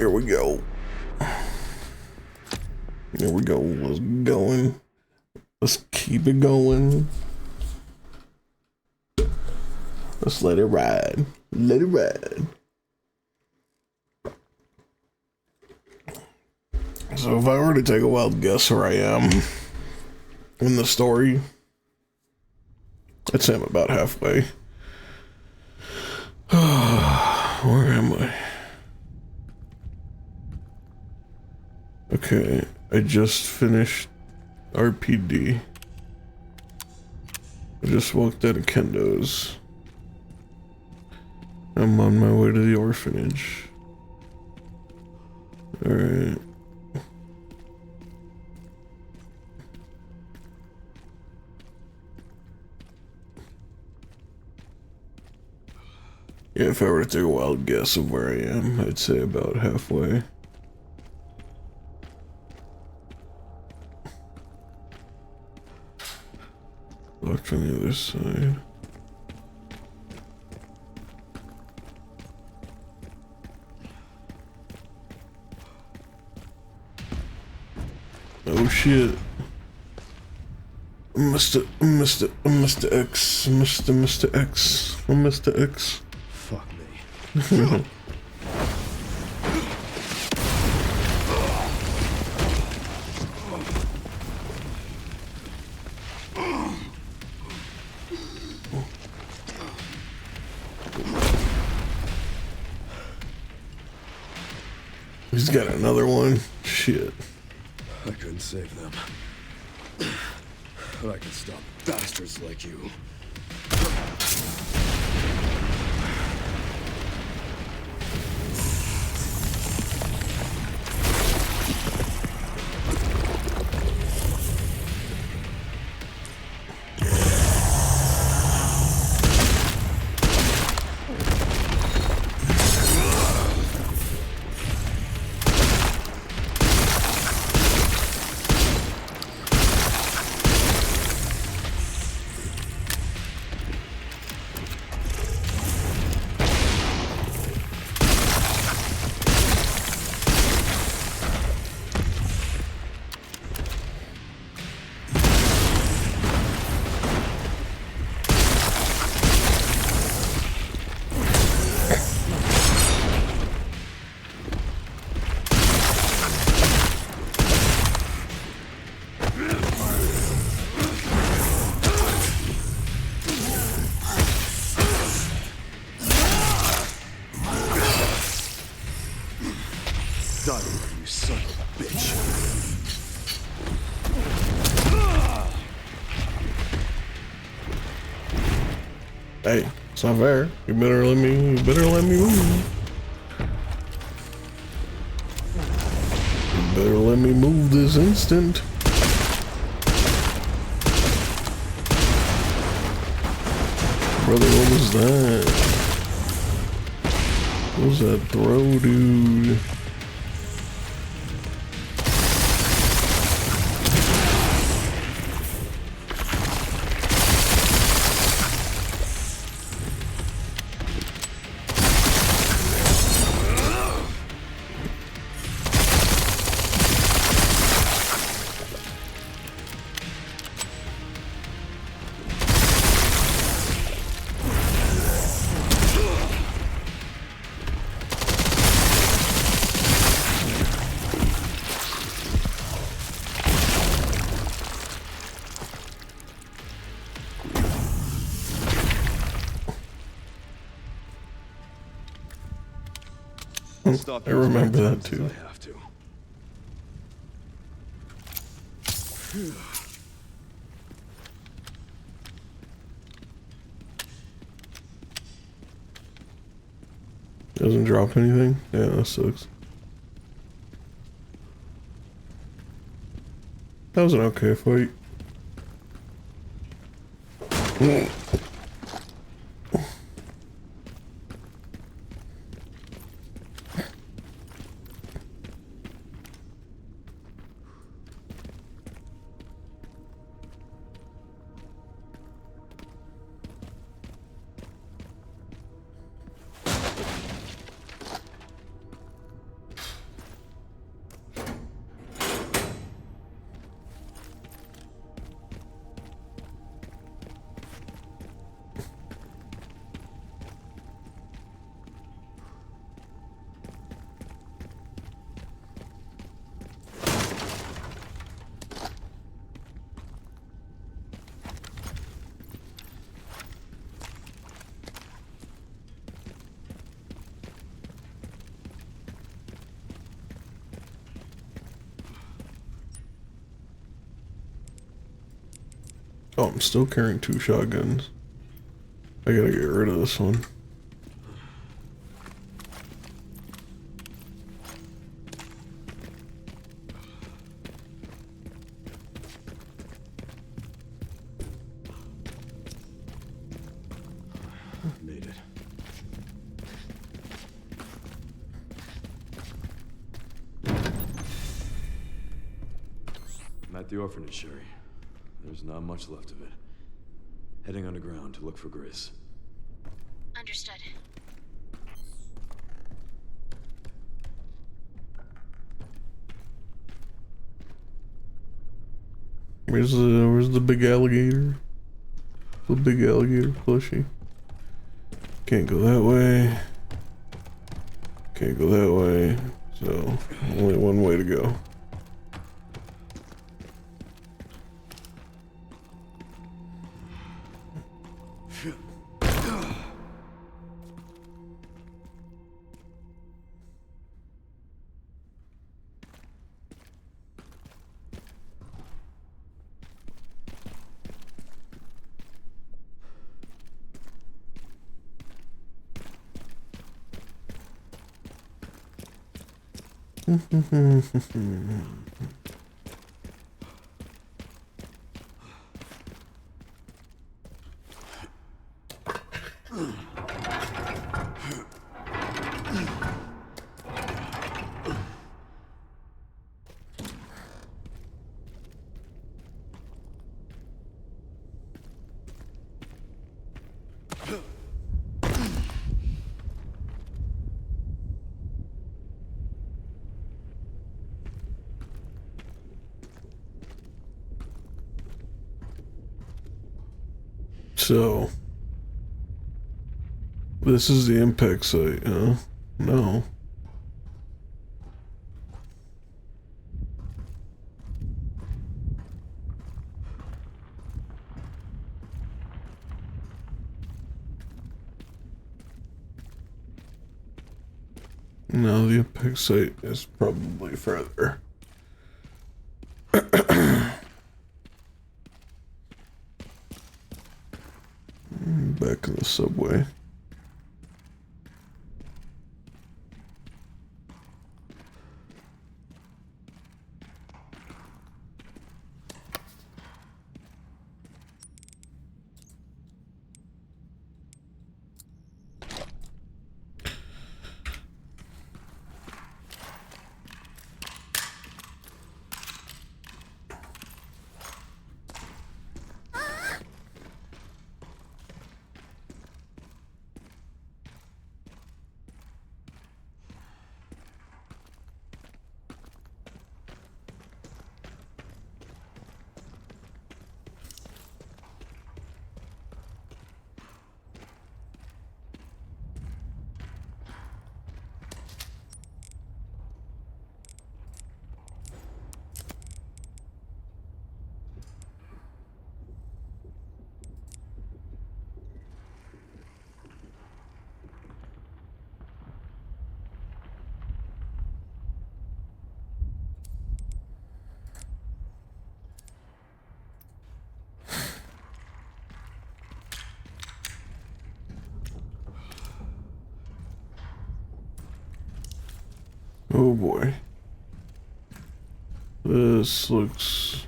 Here we go. Here we go. Let's going. Let's keep it going. Let's let it ride. Let it ride. So if I were to take a wild guess where I am in the story, I'd say I'm about halfway. Where am I? Okay, I just finished RPD. I just walked out of Kendo's. I'm on my way to the orphanage. Alright. Yeah, if I were to take a wild guess of where I am, I'd say about halfway. Locked on the other side. Oh shit. Mr. X. Mr. X. Fuck me. He's got another one. Shit. I couldn't save them. But I can stop bastards like you. You son of a bitch. Hey, it's not fair. You better let me move. You better let me move this instant. Brother, what was that? What was that throw, dude? I remember that too. I have to. Doesn't drop anything? Yeah, that sucks. That was an okay fight. Oh, I'm still carrying 2 shotguns. I gotta get rid of this one. Made it. I'm at the orphanage, Sherry. There's not much left of it. Heading underground to look for Gris. Understood. Where's the big alligator? The big alligator plushie. Can't go that way. Can't go that way. So only one way to go. So, this is the impact site, huh? No. No, the impact site is probably further. Back in the subway. Oh boy. This looks...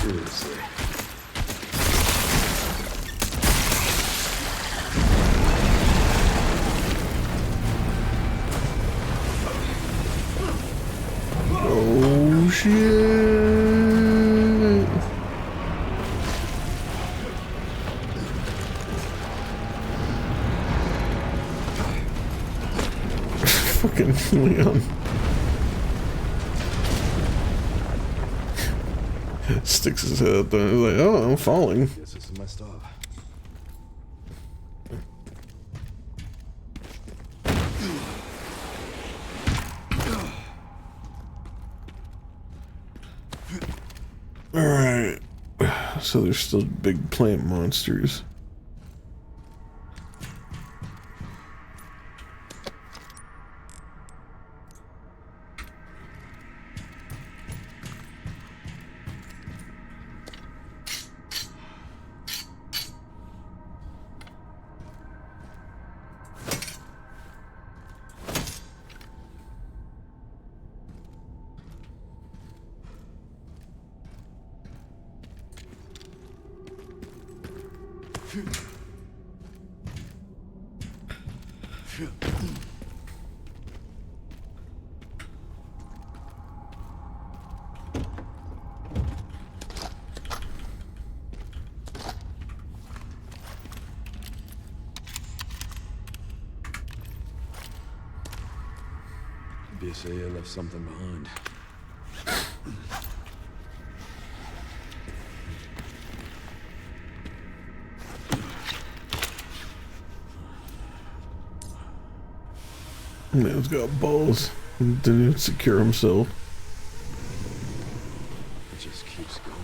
Seriously. Oh shit! Fucking Leon. Sticks his head up there. He's like, oh, I'm falling. Guess this is my stop. Alright. So there's still big plant monsters. BSAA left something behind. Man's got balls. Didn't even secure himself. It just keeps going.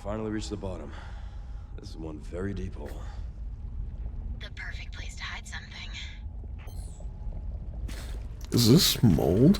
Finally reached the bottom. This is one very deep hole. The perfect place to hide something. Is this mold?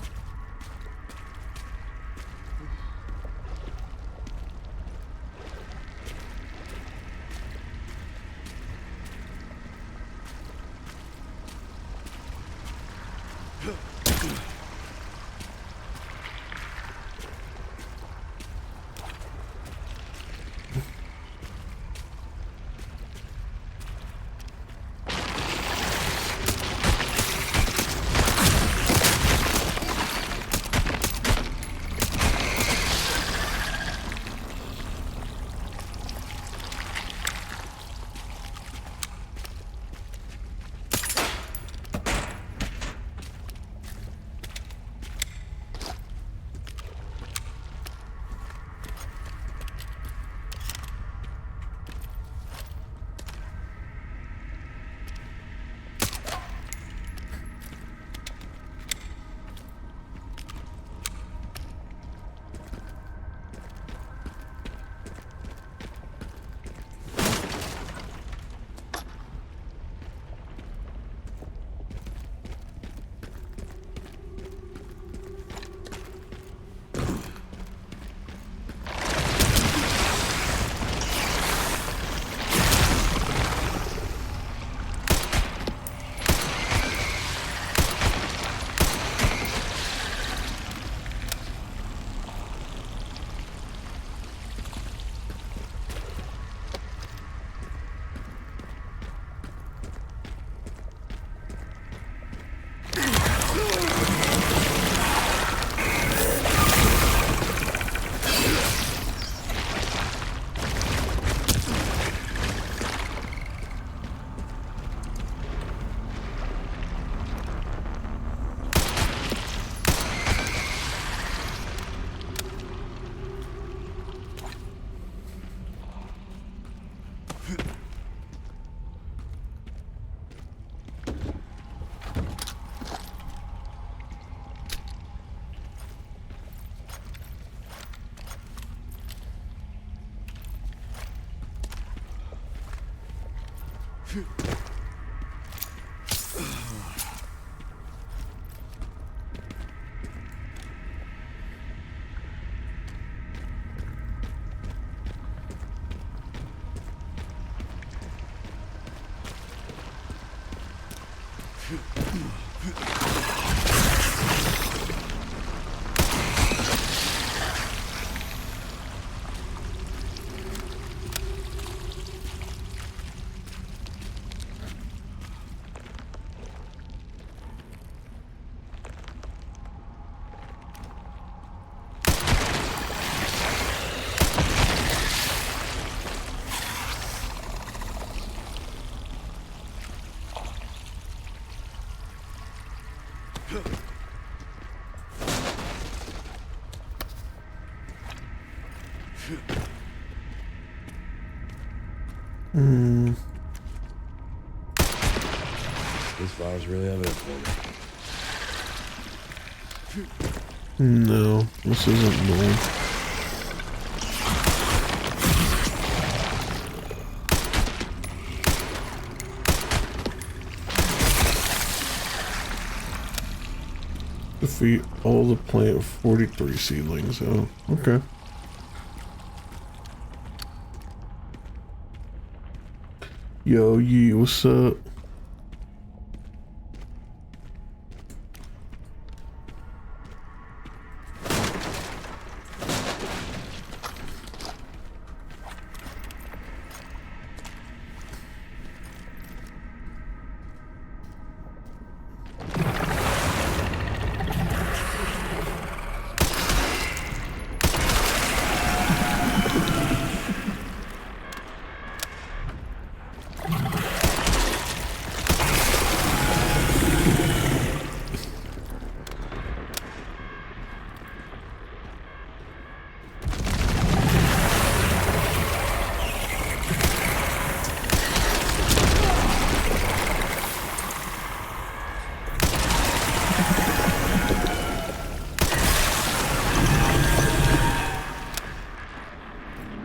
Hmm. This fire's really evident for me. No, this isn't mold. Defeat all the plant 43 seedlings. Oh, okay. Yo, Yee, what's up?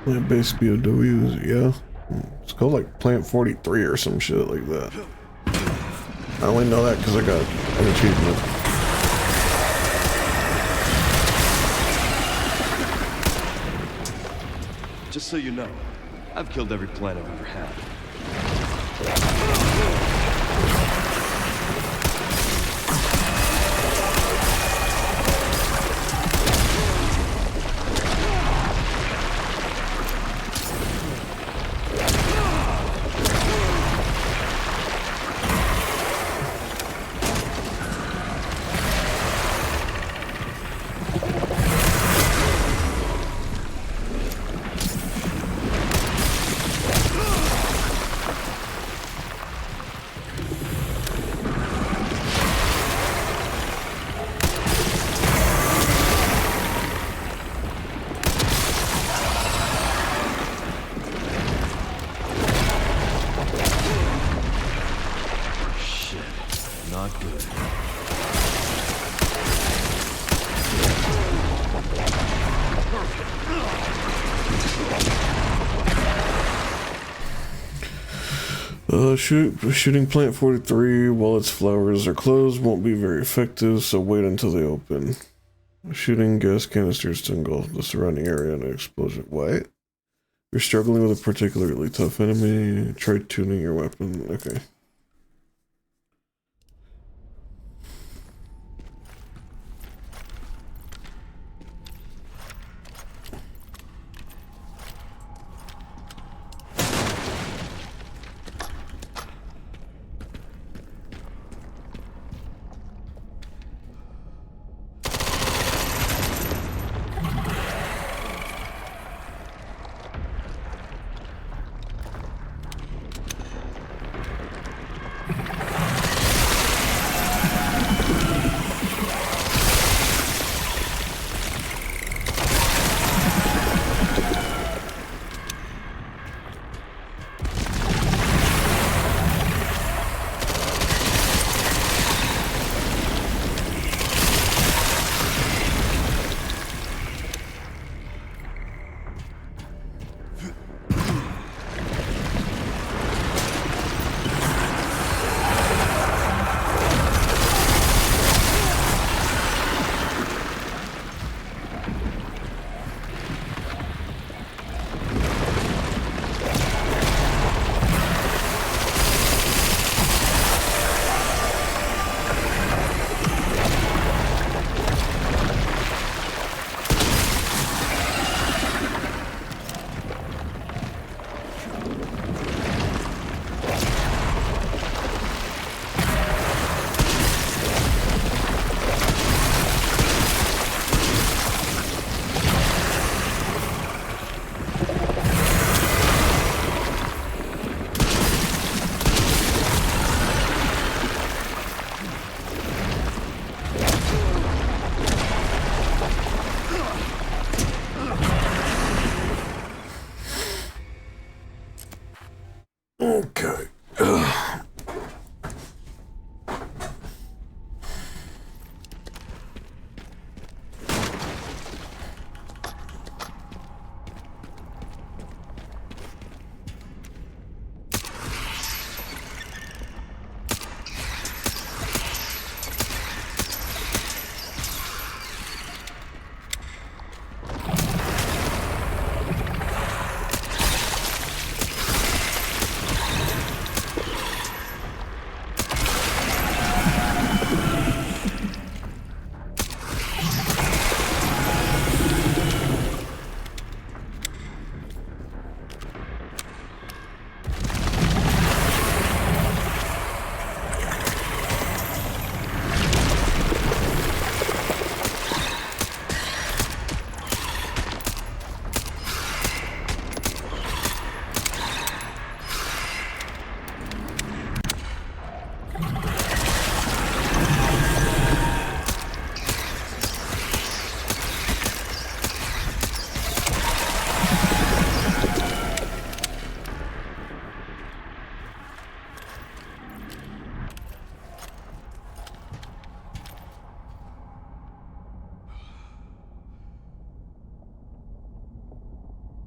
Plant-based BOWs, yeah. It's called like Plant 43 or some shit like that. I only know that because I got an achievement. Just so you know, I've killed every plant I've ever had. Shooting plant 43 while its flowers are closed won't be very effective, so wait until they open. Shooting gas canisters to engulf the surrounding area in an explosion. What? You're struggling with a particularly tough enemy. Try tuning your weapon. Okay. Okay.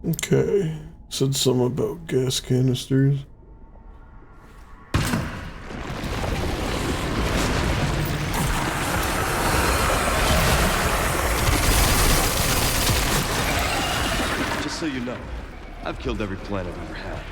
Okay. Said something about gas canisters. Just so you know, I've killed every plant I've ever had.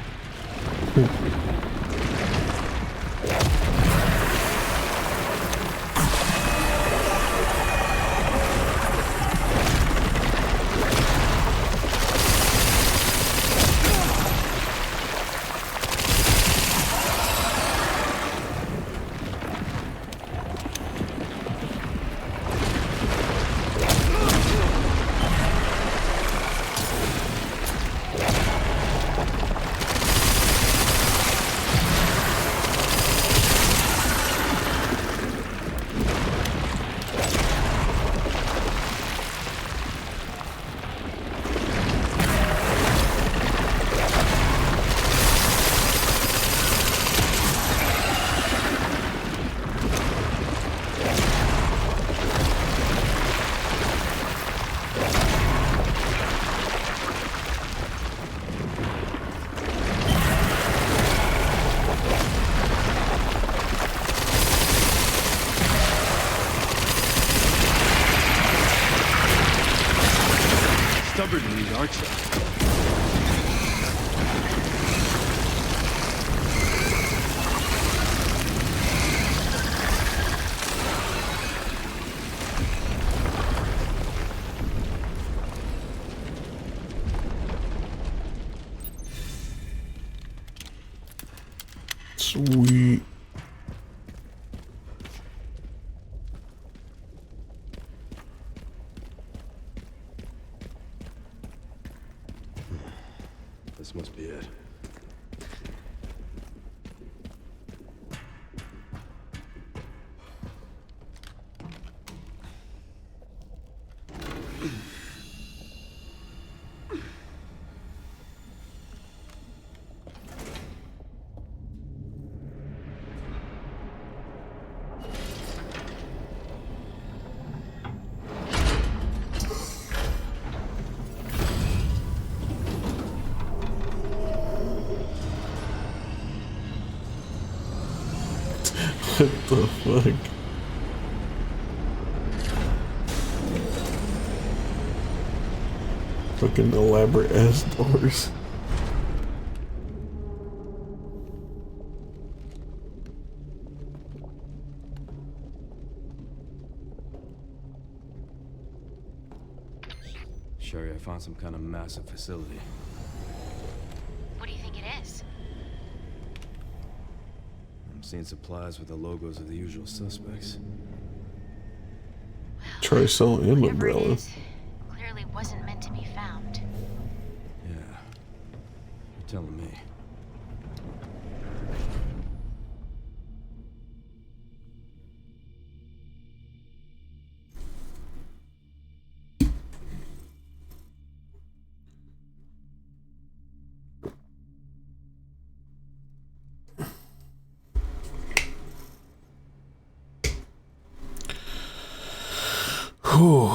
Stubborn lead, aren't you? Sweet. This must be it. What the fuck? Fucking elaborate ass doors. Sherry, I found some kind of massive facility. What do you think it is? I'm seeing supplies with the logos of the usual suspects. Try selling him Whatever it umbrella. is, clearly wasn't meant to be found. Yeah, you're telling me. Whew.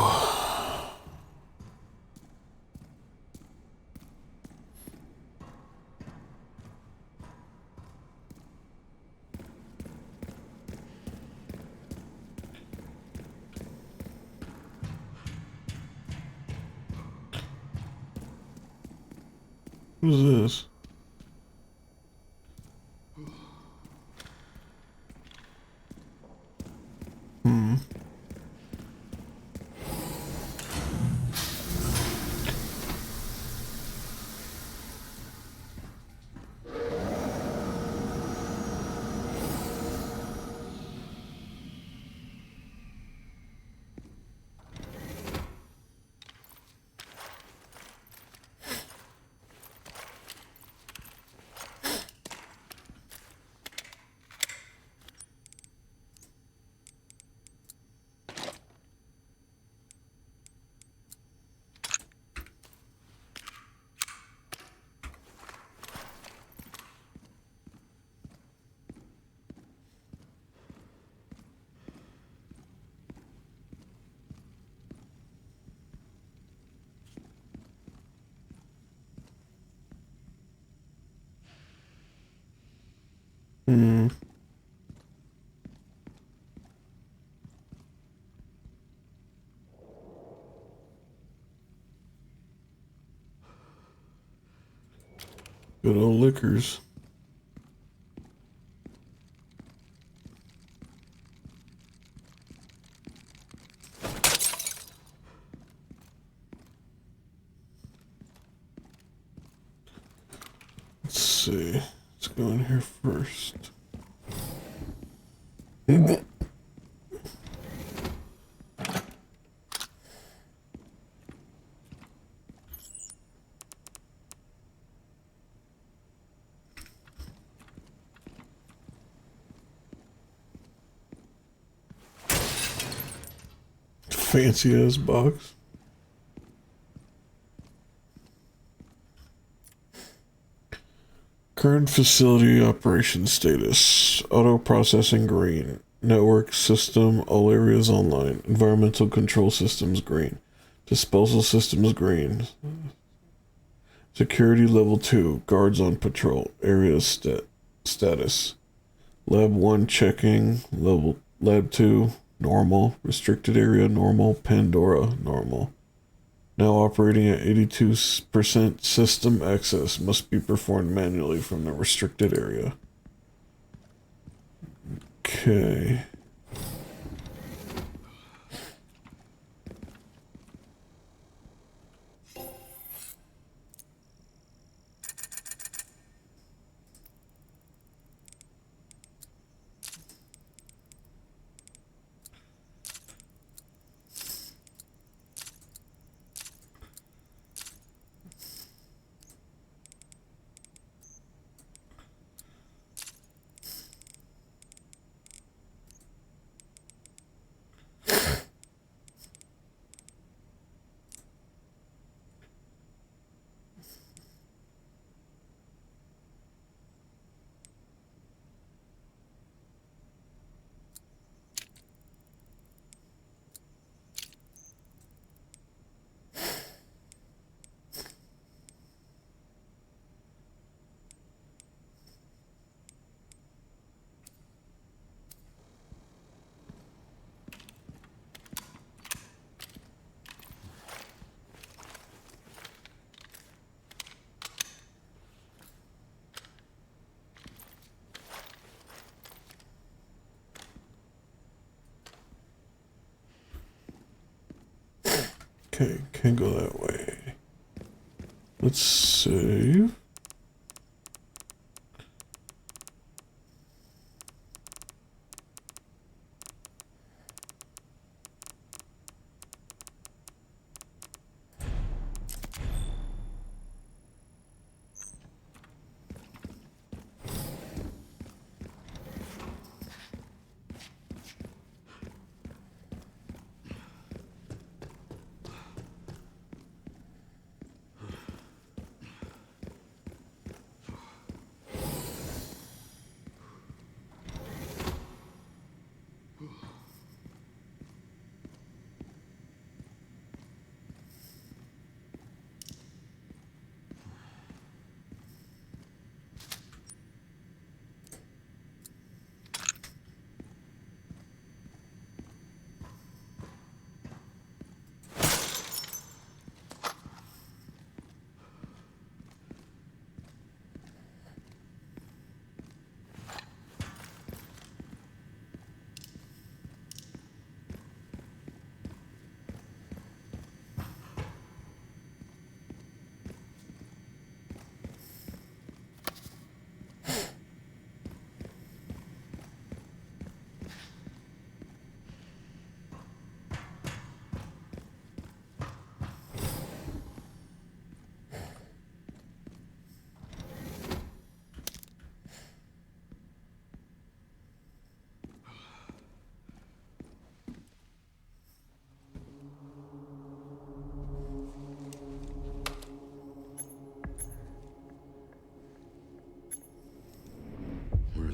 What is this? Hmm. Hmm. Good old liquors. Let's see. Let's go in here first. Fancy ass box. Current facility operation status. Auto processing green. Network system, all areas online. Environmental control systems green. Disposal systems green. Security level 2. Guards on patrol. Area status. Lab 1 checking. Lab 2 normal. Restricted area normal. Pandora normal. Now operating at 82% system access. Must be performed manually from the restricted area. Okay. Okay, can't go that way. Let's save.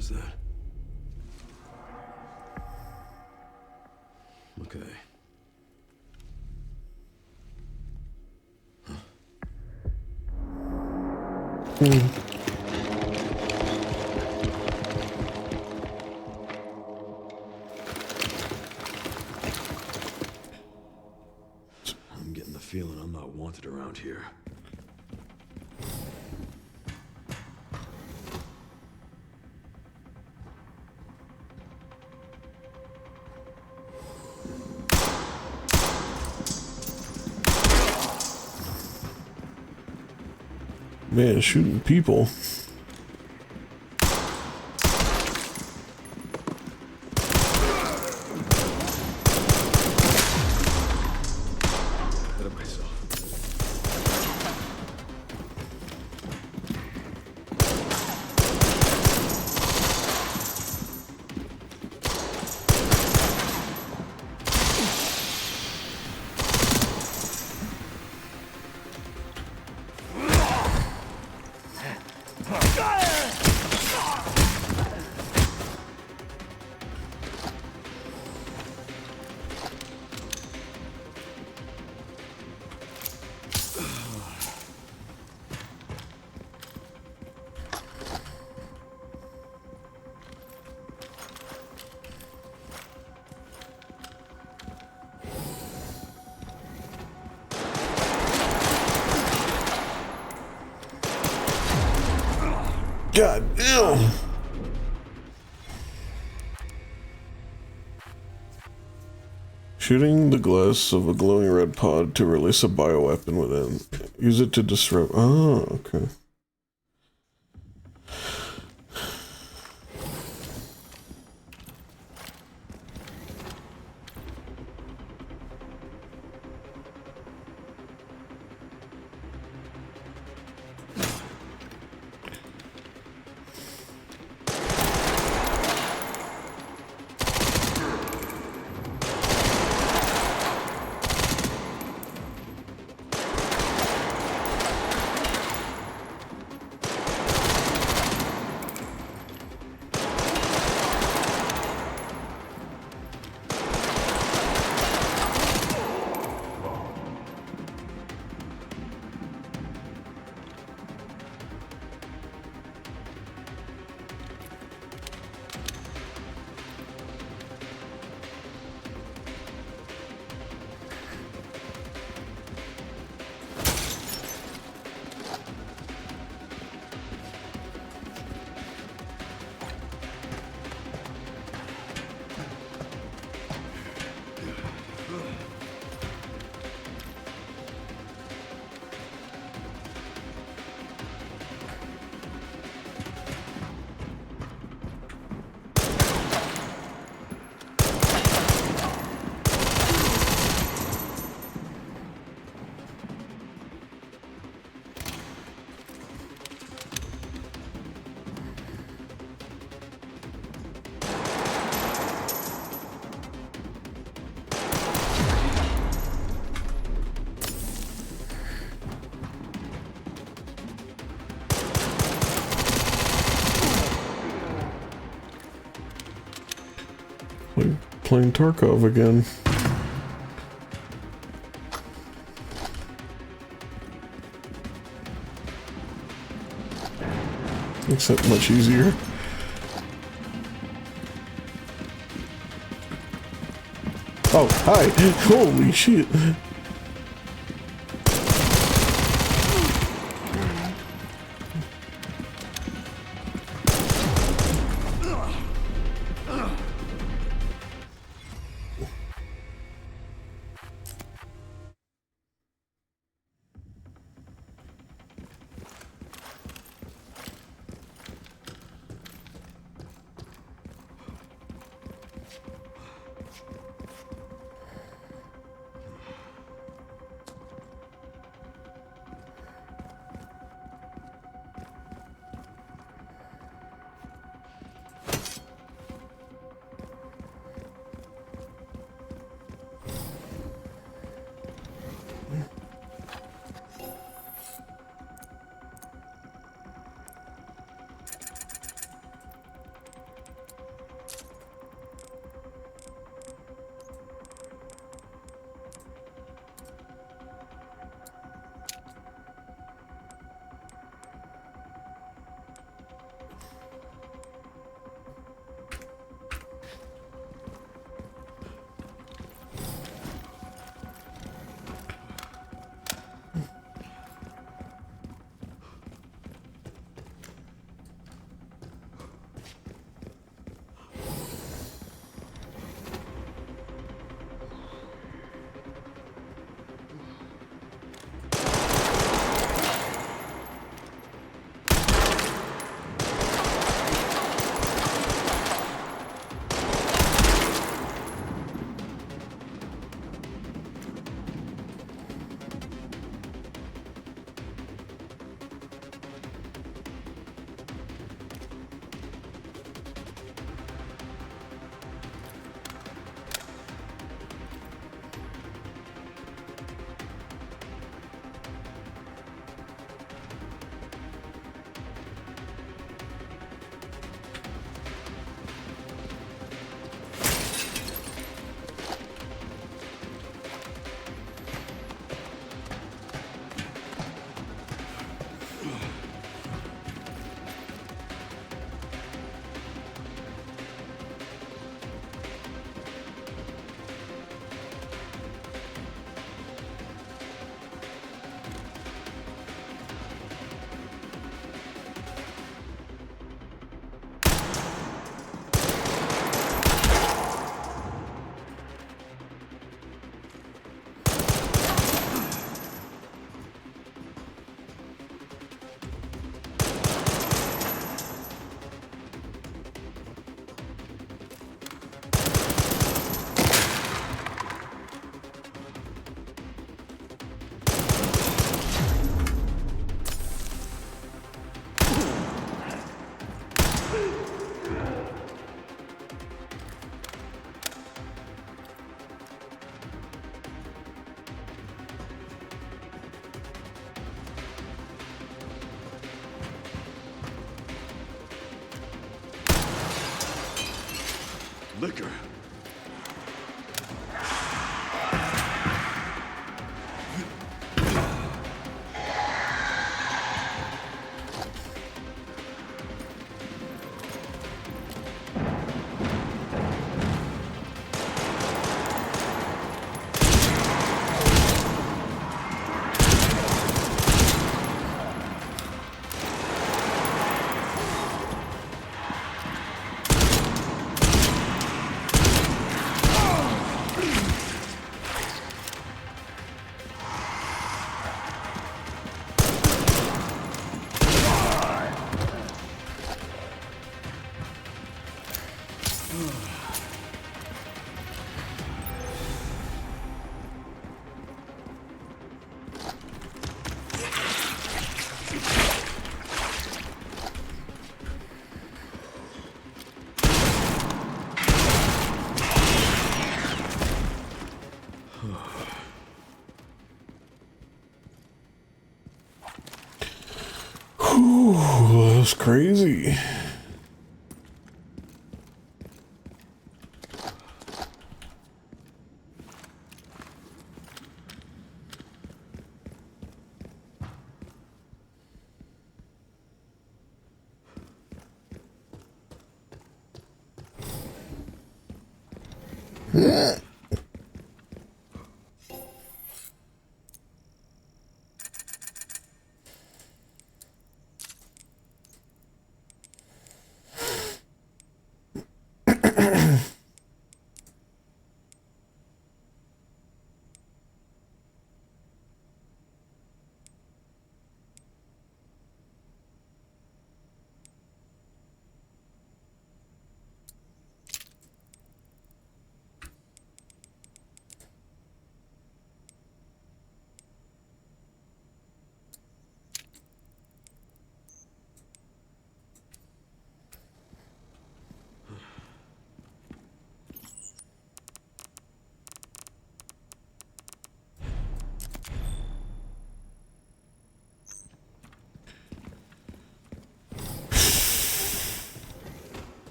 was that? Okay. I'm getting the feeling I'm not wanted around here. Man, shooting people. Ahead of myself. God damn. Shooting the glass of a glowing red pod to release a bioweapon within. Use it to disrupt. Oh, okay. Playing Tarkov again. Except much easier. Oh, hi! Holy shit! Liquor. Whew, that was crazy.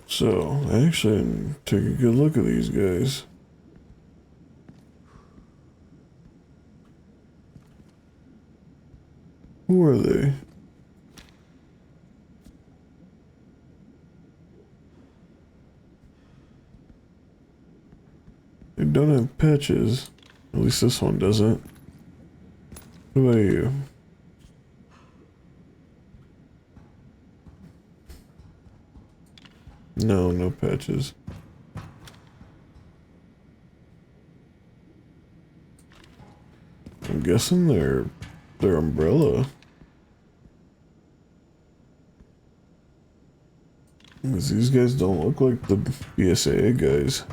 So, actually, take a good look at these guys. Who are they? They don't have patches. At least this one doesn't. Who are you? No, no patches. I'm guessing they're Umbrella. Because these guys don't look like the BSAA guys.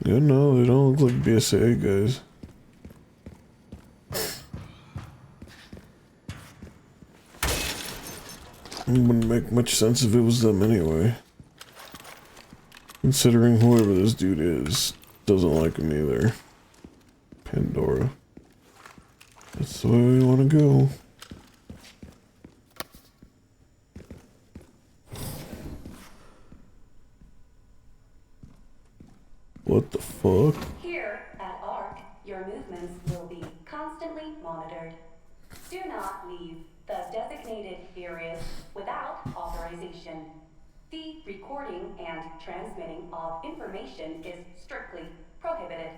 Yeah, no, they don't look like BSAA guys. It wouldn't make much sense if it was them anyway. Considering whoever this dude is doesn't like him either. Pandora. That's the way we want to go. What the fuck? Here at ARC, your movements will be constantly monitored. Do not leave the designated areas without authorization. The recording and transmitting of information is strictly prohibited.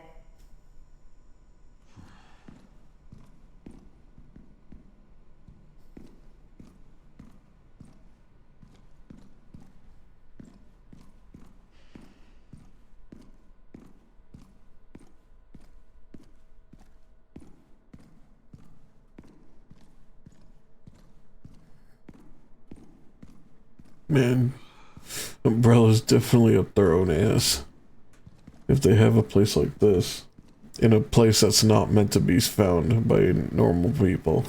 Man, Umbrella's definitely up their own ass. If they have a place like this. In a place that's not meant to be found by normal people.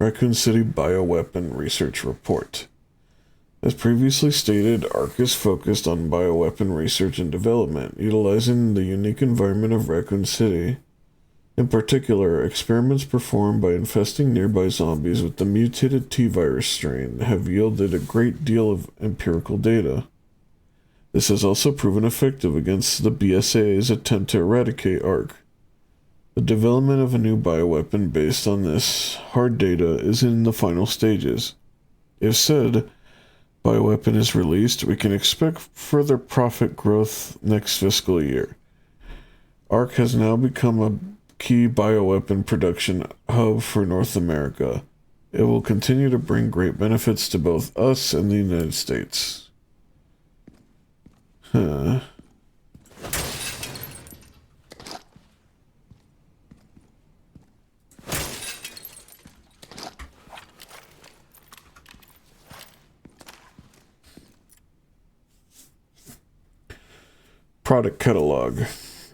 Raccoon City Bioweapon Research Report. As previously stated, ARC is focused on bioweapon research and development, utilizing the unique environment of Raccoon City. In particular, experiments performed by infesting nearby zombies with the mutated T-virus strain have yielded a great deal of empirical data. This has also proven effective against the BSAA's attempt to eradicate ARC. The development of a new bioweapon based on this hard data is in the final stages. If said bioweapon is released, we can expect further profit growth next fiscal year. ARC has now become a key bioweapon production hub for North America. It will continue to bring great benefits to both us and the United States. Product catalog.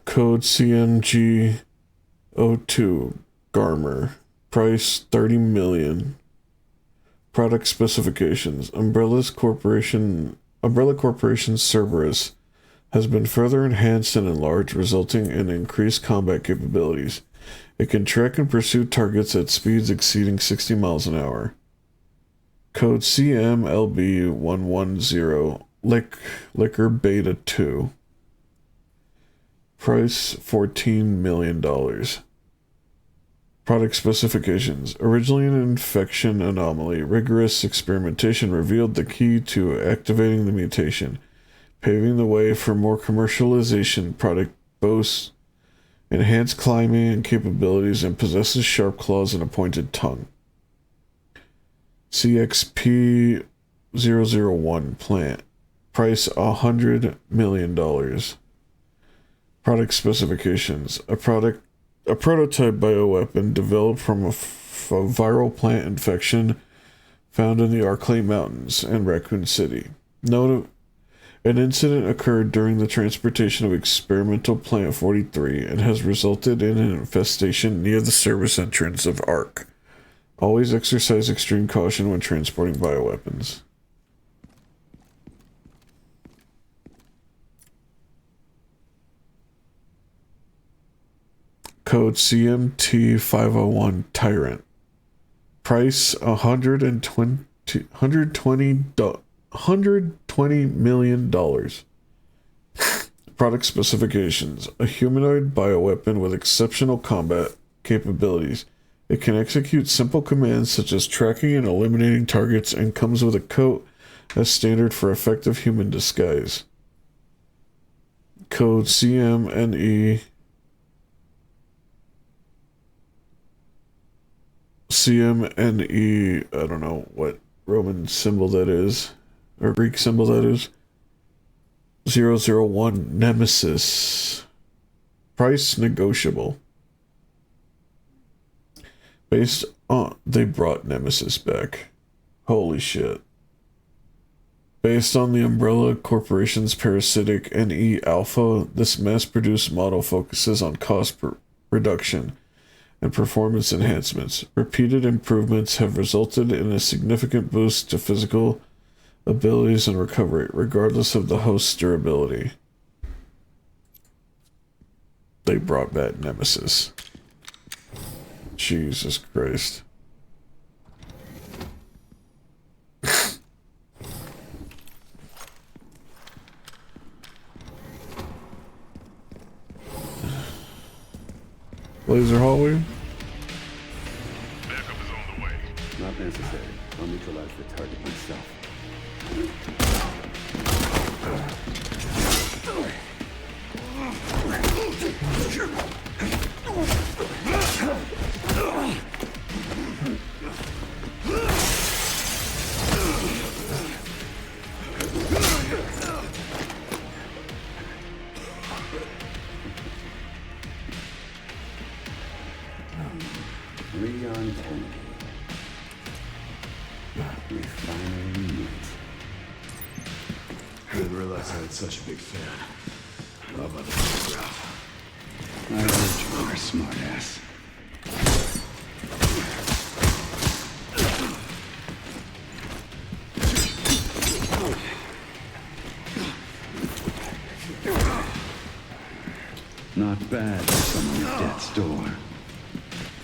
Code CMG02 Garmer. Price $30 million. Product specifications. Umbrella Corporation Cerberus has been further enhanced and enlarged, resulting in increased combat capabilities. It can track and pursue targets at speeds exceeding 60 miles an hour. Code CMLB110 Liquor Beta 2. Price $14 million. Product specifications. Originally an infection anomaly, rigorous experimentation revealed the key to activating the mutation, paving the way for more commercialization. Product boasts enhanced climbing capabilities and possesses sharp claws and a pointed tongue. CXP001 plant. Price $100 million. Product specifications. A prototype bioweapon developed from a viral plant infection found in the Arclay Mountains and Raccoon City. An incident occurred during the transportation of experimental plant 43 and has resulted in an infestation near the service entrance of ARC. Always exercise extreme caution when transporting bioweapons. Code CMT501 Tyrant. Price $120 million. Product specifications. A humanoid bioweapon with exceptional combat capabilities. It can execute simple commands such as tracking and eliminating targets and comes with a coat as standard for effective human disguise. Code CMNE CMNE, I don't know what Roman symbol that is, or Greek symbol that is. 001 Nemesis. Price negotiable. Based on... They brought Nemesis back. Holy shit. Based on the Umbrella Corporation's parasitic NE Alpha, this mass-produced model focuses on cost reduction and performance enhancements. Repeated improvements have resulted in a significant boost to physical abilities and recovery, regardless of the host's durability. They brought back Nemesis. Jesus Christ. Laser hallway? Backup is on the way. Not necessary. I'll neutralize the target myself. Didn't realize I had such a big fan. How about the photograph? I heard you are a smartass. Not bad for someone at death's door.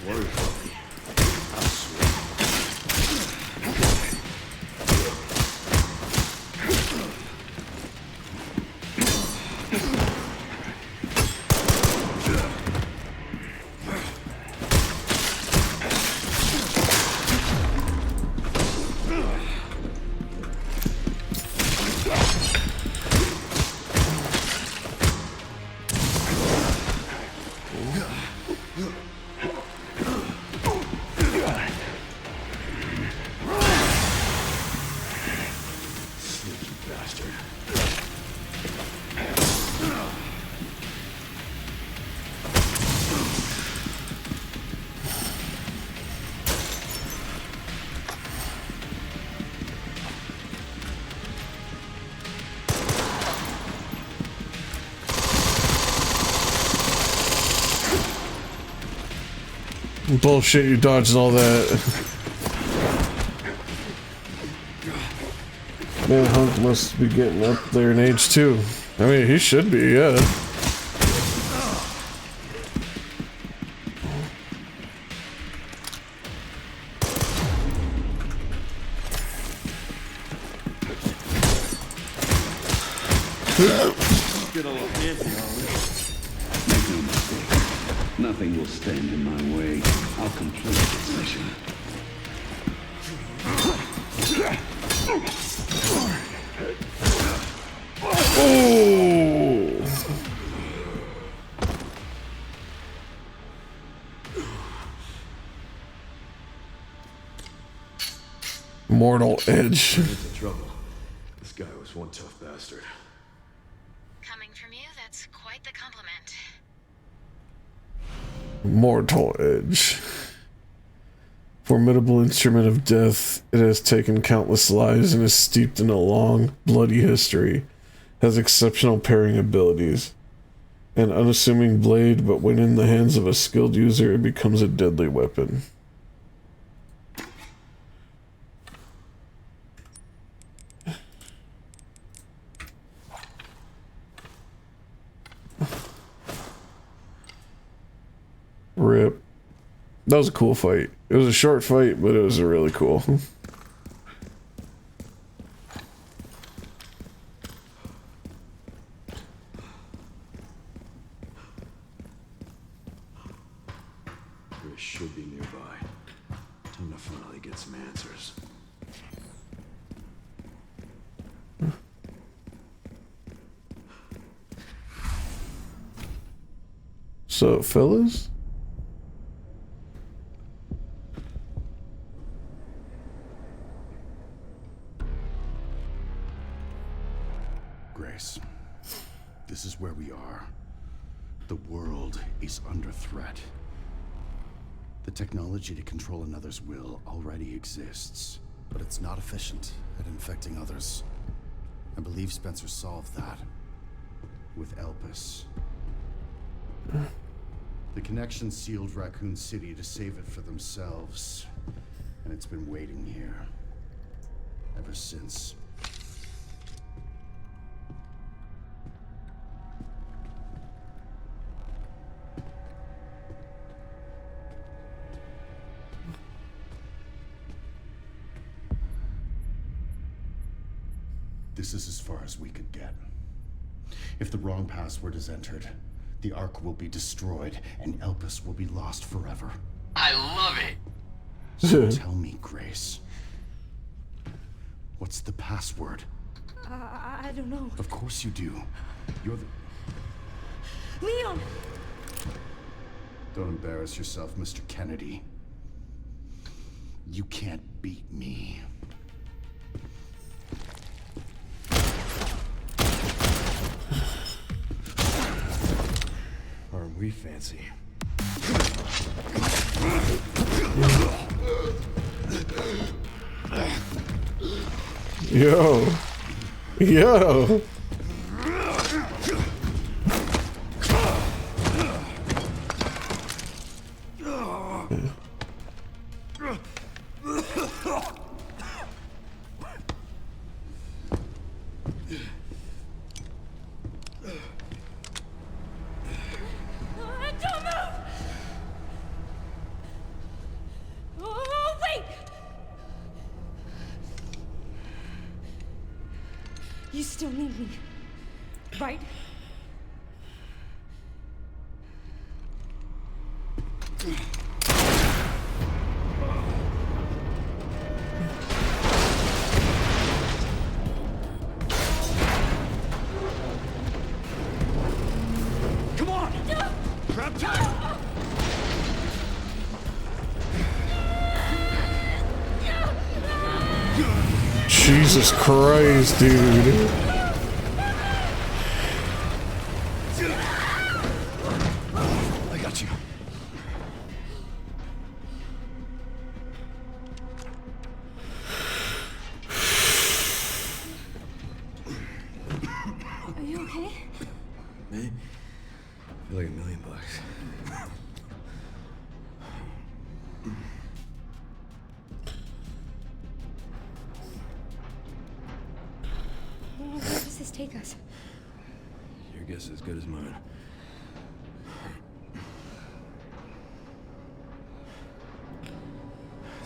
Worry about me. I swear. Bullshit, you dodged all that. Man, Hunk must be getting up there in age too. I mean, he should be, yeah. Get a little fancy, are we? Make no mistake. Nothing will stand in my way. I'll complete this mission. Oh! Mortal Edge. Into trouble. This guy was one tough bastard. Coming from you, that's quite the compliment. Mortal Edge. Formidable instrument of death, it has taken countless lives and is steeped in a long, bloody history. Has exceptional parrying abilities. An unassuming blade, but when in the hands of a skilled user, it becomes a deadly weapon. Rip. That was a cool fight. It was a short fight, but it was really cool. Chris should be nearby. Time to finally get some answers. So, fellas? Grace, this is where we are. The world is under threat. The technology to control another's will already exists, but it's not efficient at infecting others. I believe Spencer solved that with Elpis. The connection sealed Raccoon City to save it for themselves, and it's been waiting here ever since. This is as far as we could get. If the wrong password is entered, the Ark will be destroyed, and Elpis will be lost forever. I love it! So tell me, Grace. What's the password? I don't know. Of course you do. You're the... Leon! Don't embarrass yourself, Mr. Kennedy. You can't beat me. Aren't we fancy? Yo. Yo. still need me, right? Come on! Grab tight! Jesus Christ, dude. I got you. Are you okay? Me? I feel like $1 million. Where does this take us? Your guess is as good as mine.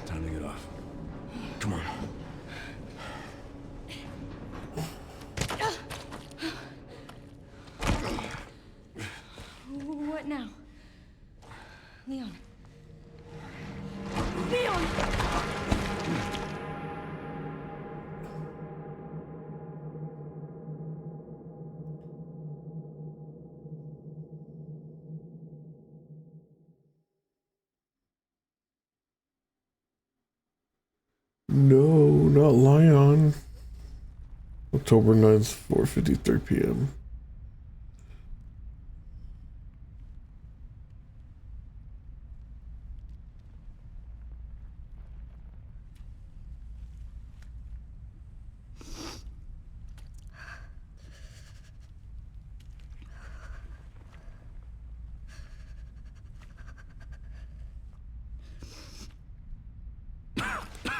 Time to get off. Come on. What now? Leon. Leon! No, not Lion. October 9th, 4:53 p.m.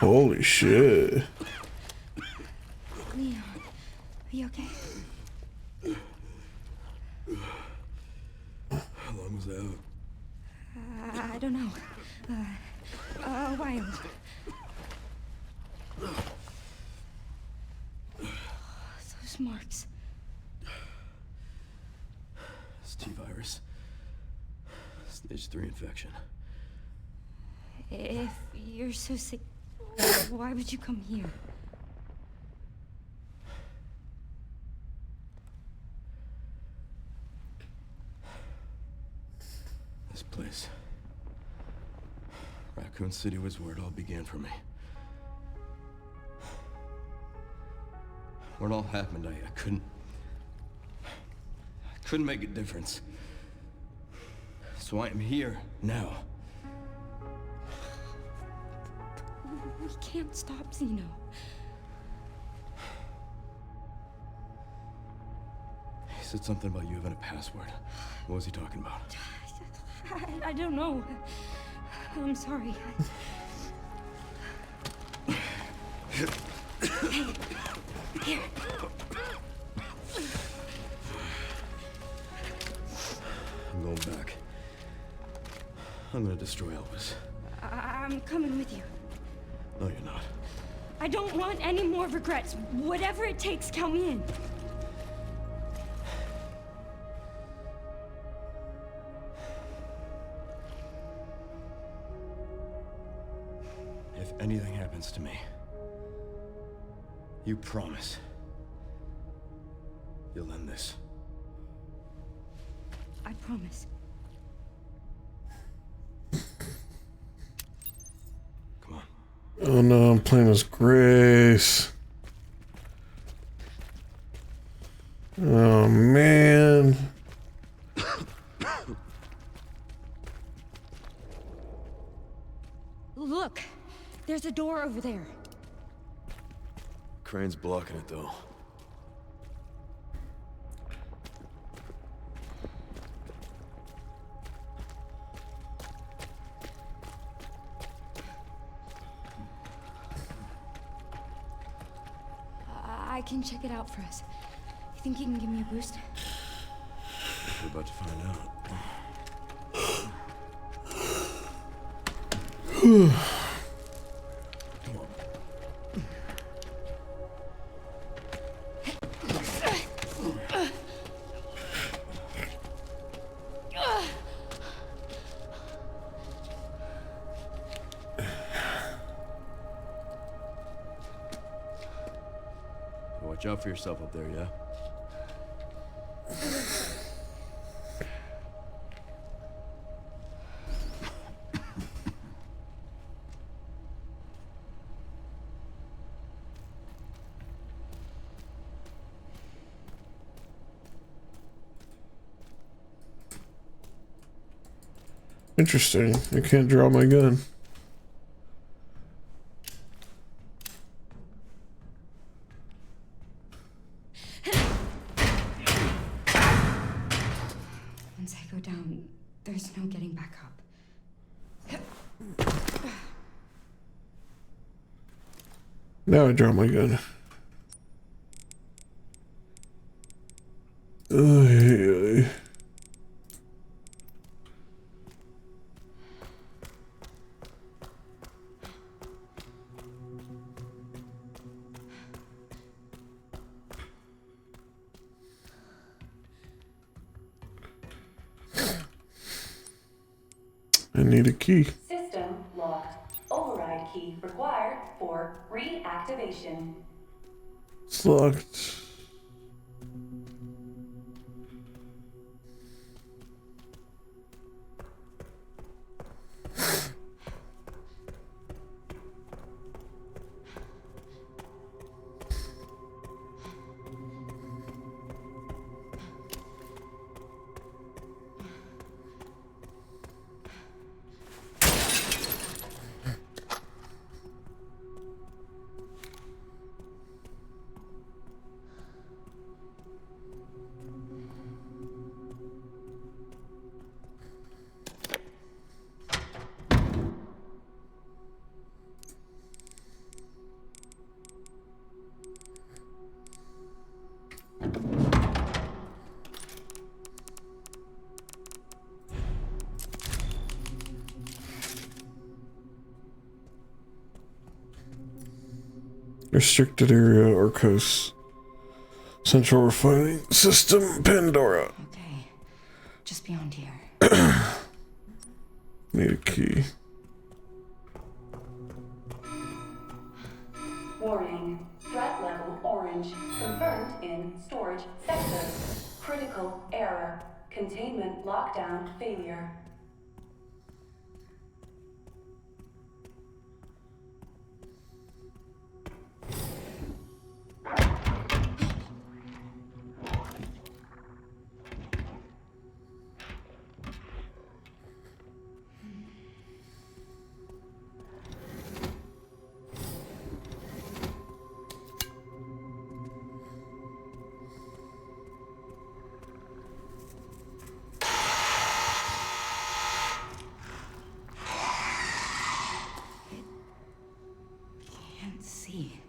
Holy shit. Leon, are you okay? How long was that out? I don't know. A while. Those marks. It's T-virus. Stage 3 infection. If you're so sick, why would you come here? This place. Raccoon City was where it all began for me. When it all happened, I couldn't make a difference. So I am here now. We can't stop Zeno. He said something about you having a password. What was he talking about? I don't know. I'm sorry. Hey, here. I'm going back. I'm gonna destroy Elvis. I'm coming with you. No, you're not. I don't want any more regrets. Whatever it takes, count me in. If anything happens to me, you promise you'll end this. I promise. Come on. Oh no, I'm playing as Grace. Oh man. Look, there's a door over there. Crane's blocking it, though. I can check it out for us. You think you can give me a boost? We're about to find out. Come on. Watch out for yourself up there, yeah? Interesting. I can't draw my gun. Once I go down, there's no getting back up. Now I draw my gun. Ay, ay. I need a key. System locked. Override key required for reactivation. It's locked. Restricted area or coast. Central refining system, Pandora. Okay, just beyond here. Need a key. Warning. Threat level orange. Confirmed in storage sector. Critical error. Containment lockdown failure. Can't see.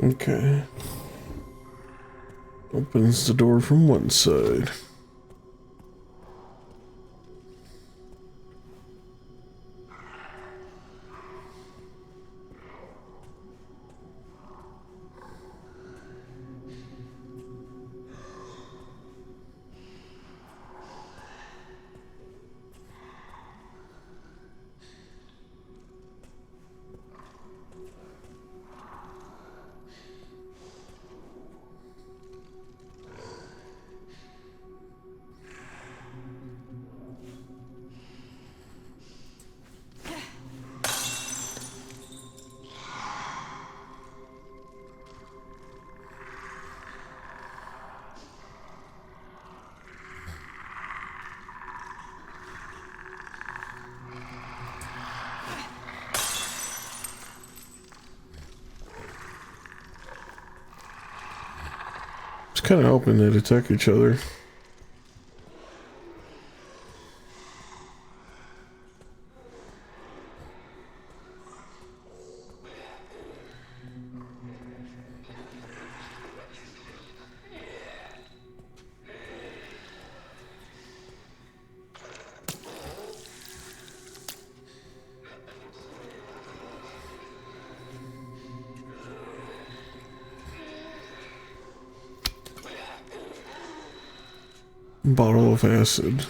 Okay. Opens the door from one side. Kind of hoping they attack each other. Bottle of acid.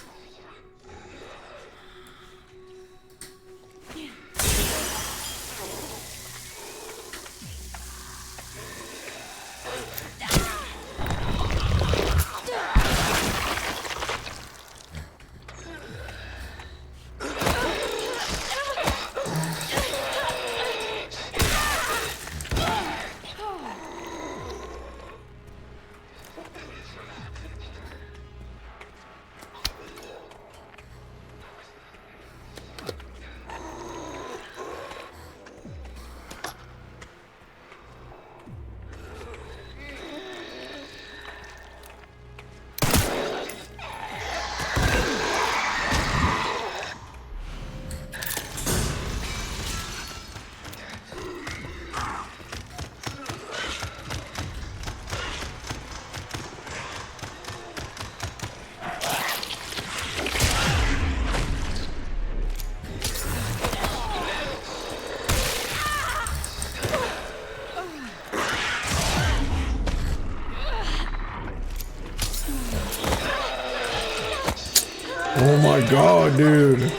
Oh my god, dude.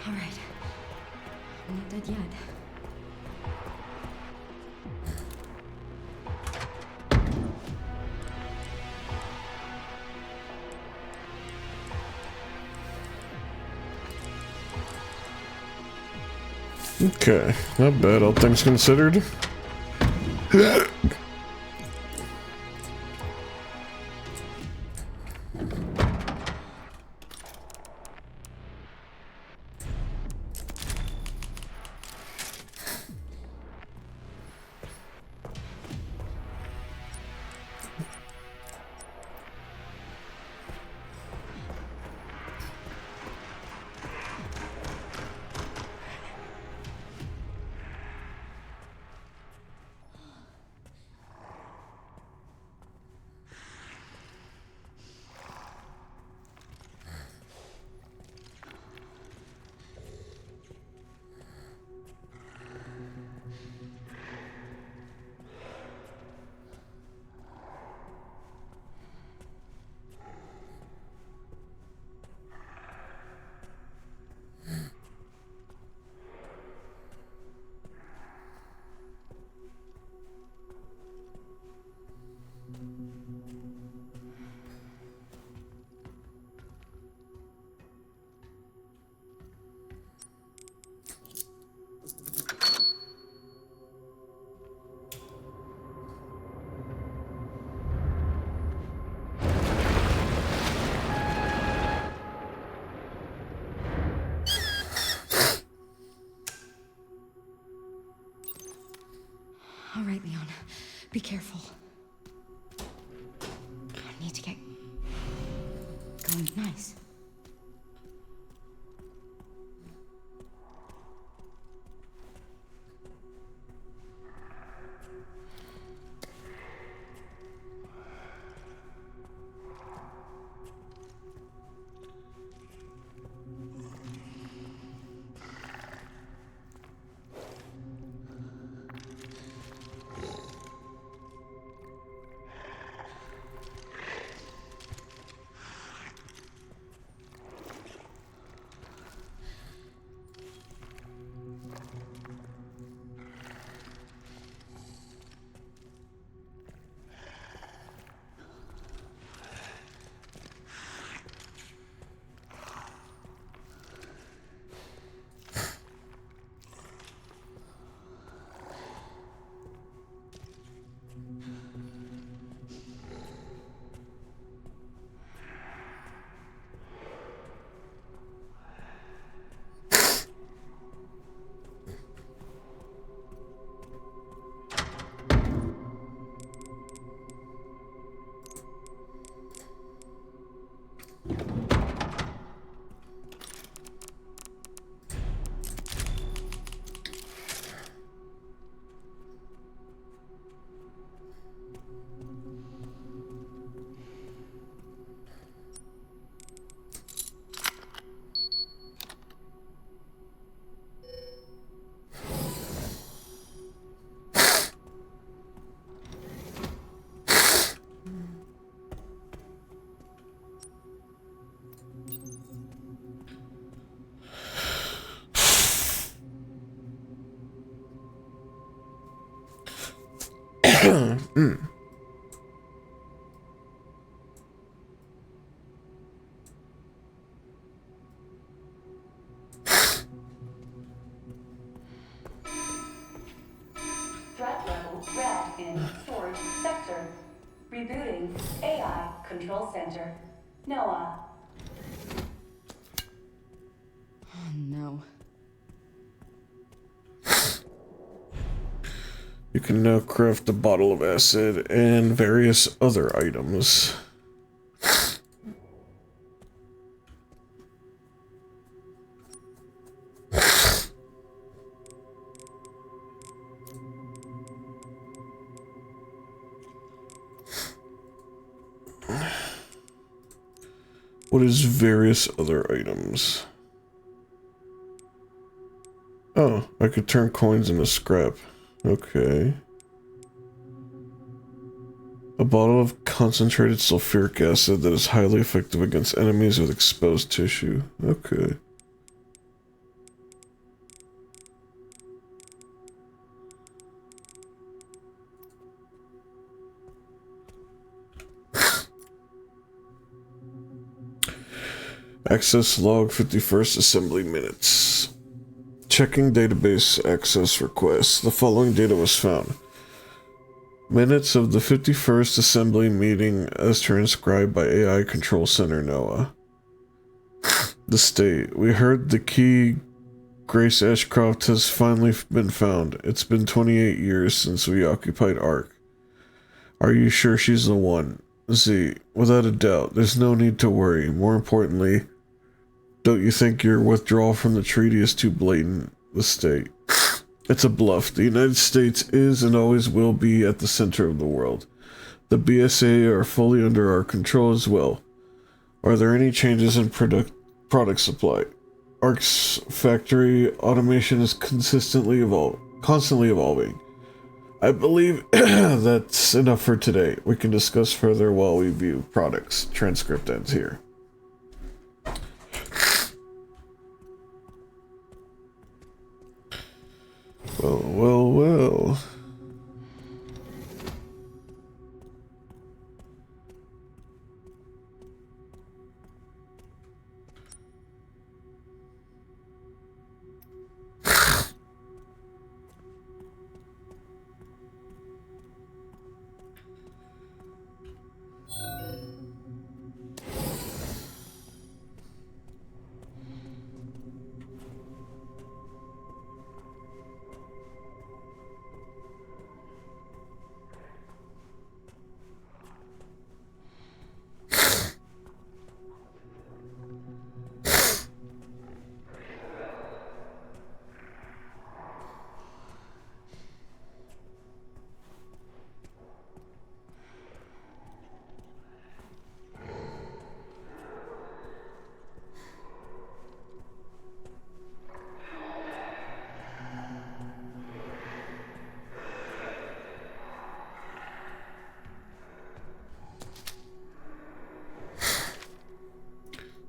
All right. I'm not dead yet. Okay, not bad, all things considered. All right, Leon. Be careful. I need to get going nice. Threat level red in storage sector. Rebooting AI control center. Noah. Oh no. You can now craft a bottle of acid and various other items. What is various other items? Oh, I could turn coins into scrap. Okay. A bottle of concentrated sulfuric acid that is highly effective against enemies with exposed tissue. Okay. Access log 51st assembly minutes. Checking database access requests. The following data was found. Minutes of the 51st assembly meeting as transcribed by AI Control Center NOAA. The state. We heard the key Grace Ashcroft has finally been found. It's been 28 years since we occupied Ark. Are you sure she's the one? Z. Without a doubt. There's no need to worry. More importantly, don't you think your withdrawal from the treaty is too blatant? The state. It's a bluff. The United States is and always will be at the center of the world. The BSA are fully under our control as well. Are there any changes in product supply? Ark's factory automation is constantly evolving. I believe that's enough for today. We can discuss further while we view products. Transcript ends here. Well.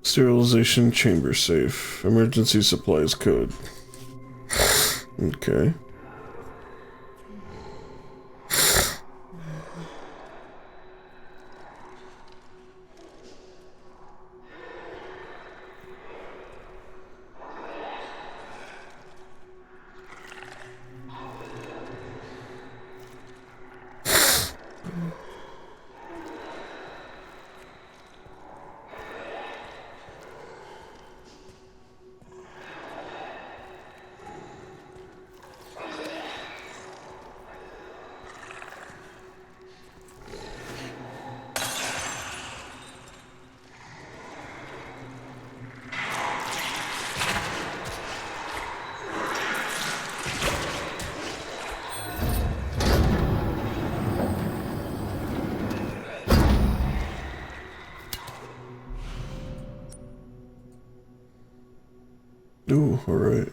Sterilization chamber safe. Emergency supplies code. Okay. Ooh, alright.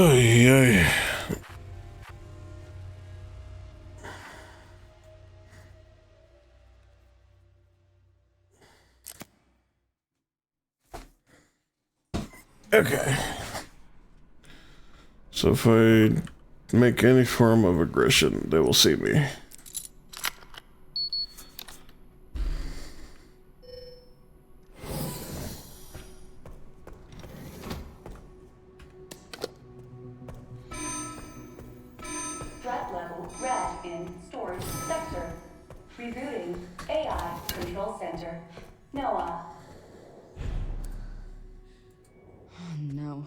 Ay, ay. Okay. So if I make any form of aggression, they will see me. Threat level red in storage sector. Rebooting AI control center. Noah. Oh no.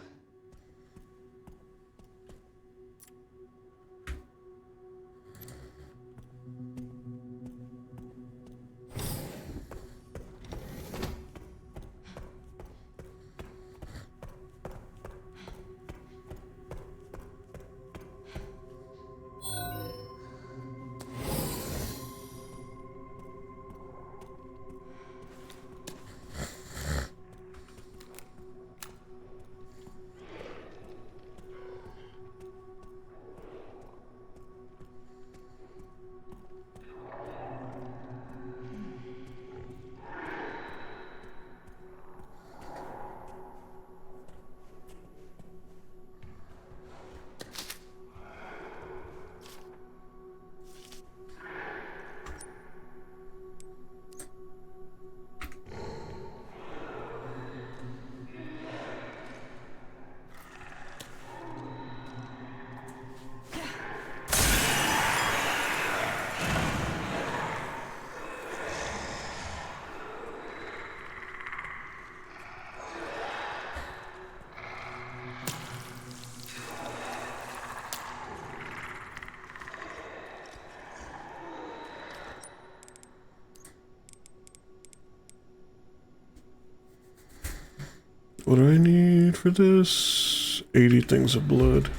What do I need for this? 80 things of blood.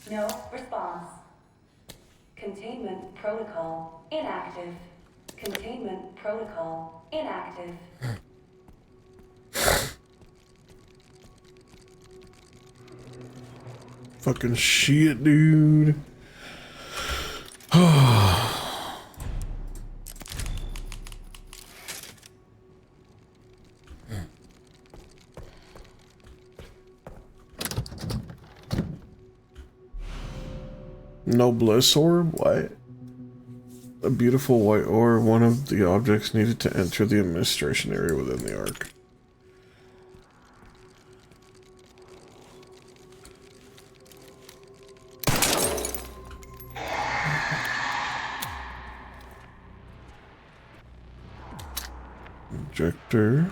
No response. Containment protocol inactive. Containment protocol inactive. Fucking shit, dude. No bliss orb? What? A beautiful white orb, one of the objects needed to enter the administration area within the Ark. Injector.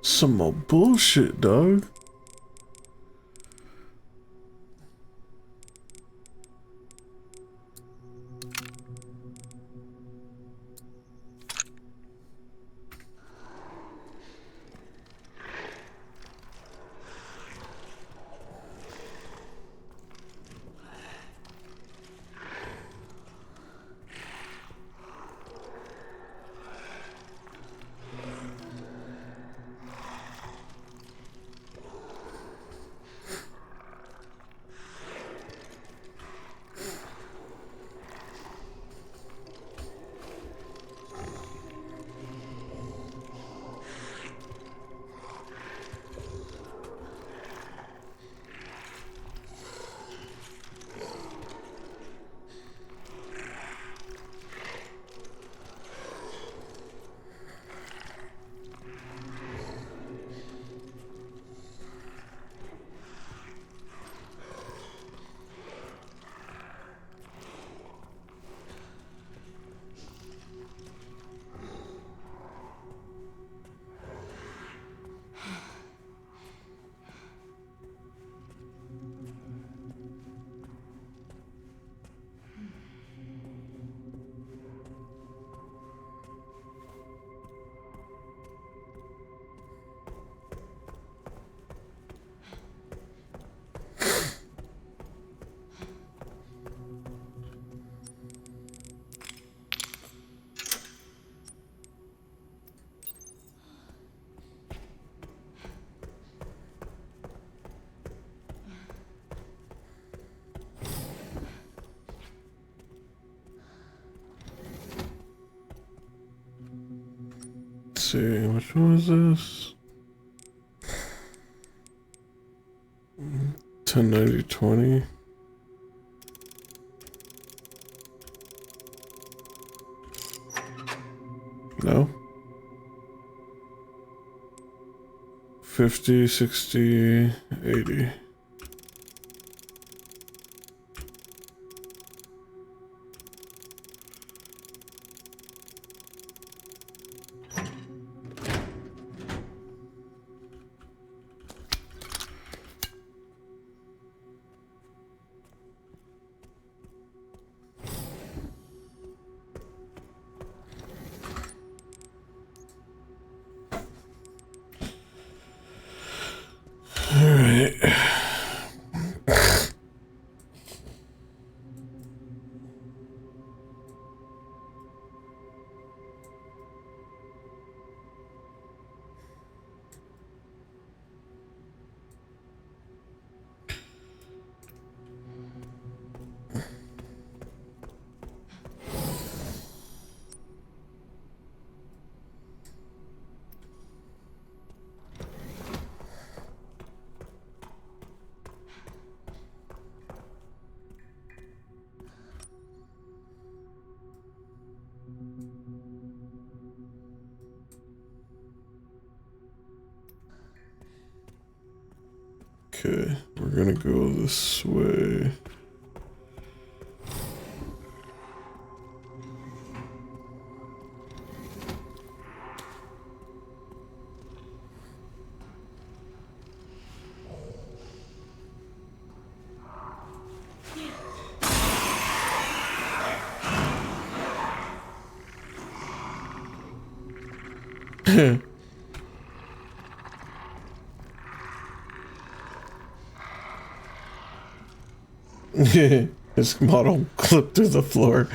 Some more bullshit, dog. Let's see, which one is this? 1090-20. No. 50, 60, 80. Okay, we're gonna go this way. His model clipped through the floor.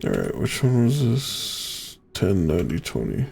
Alright, which one was this? 10, 90, 20.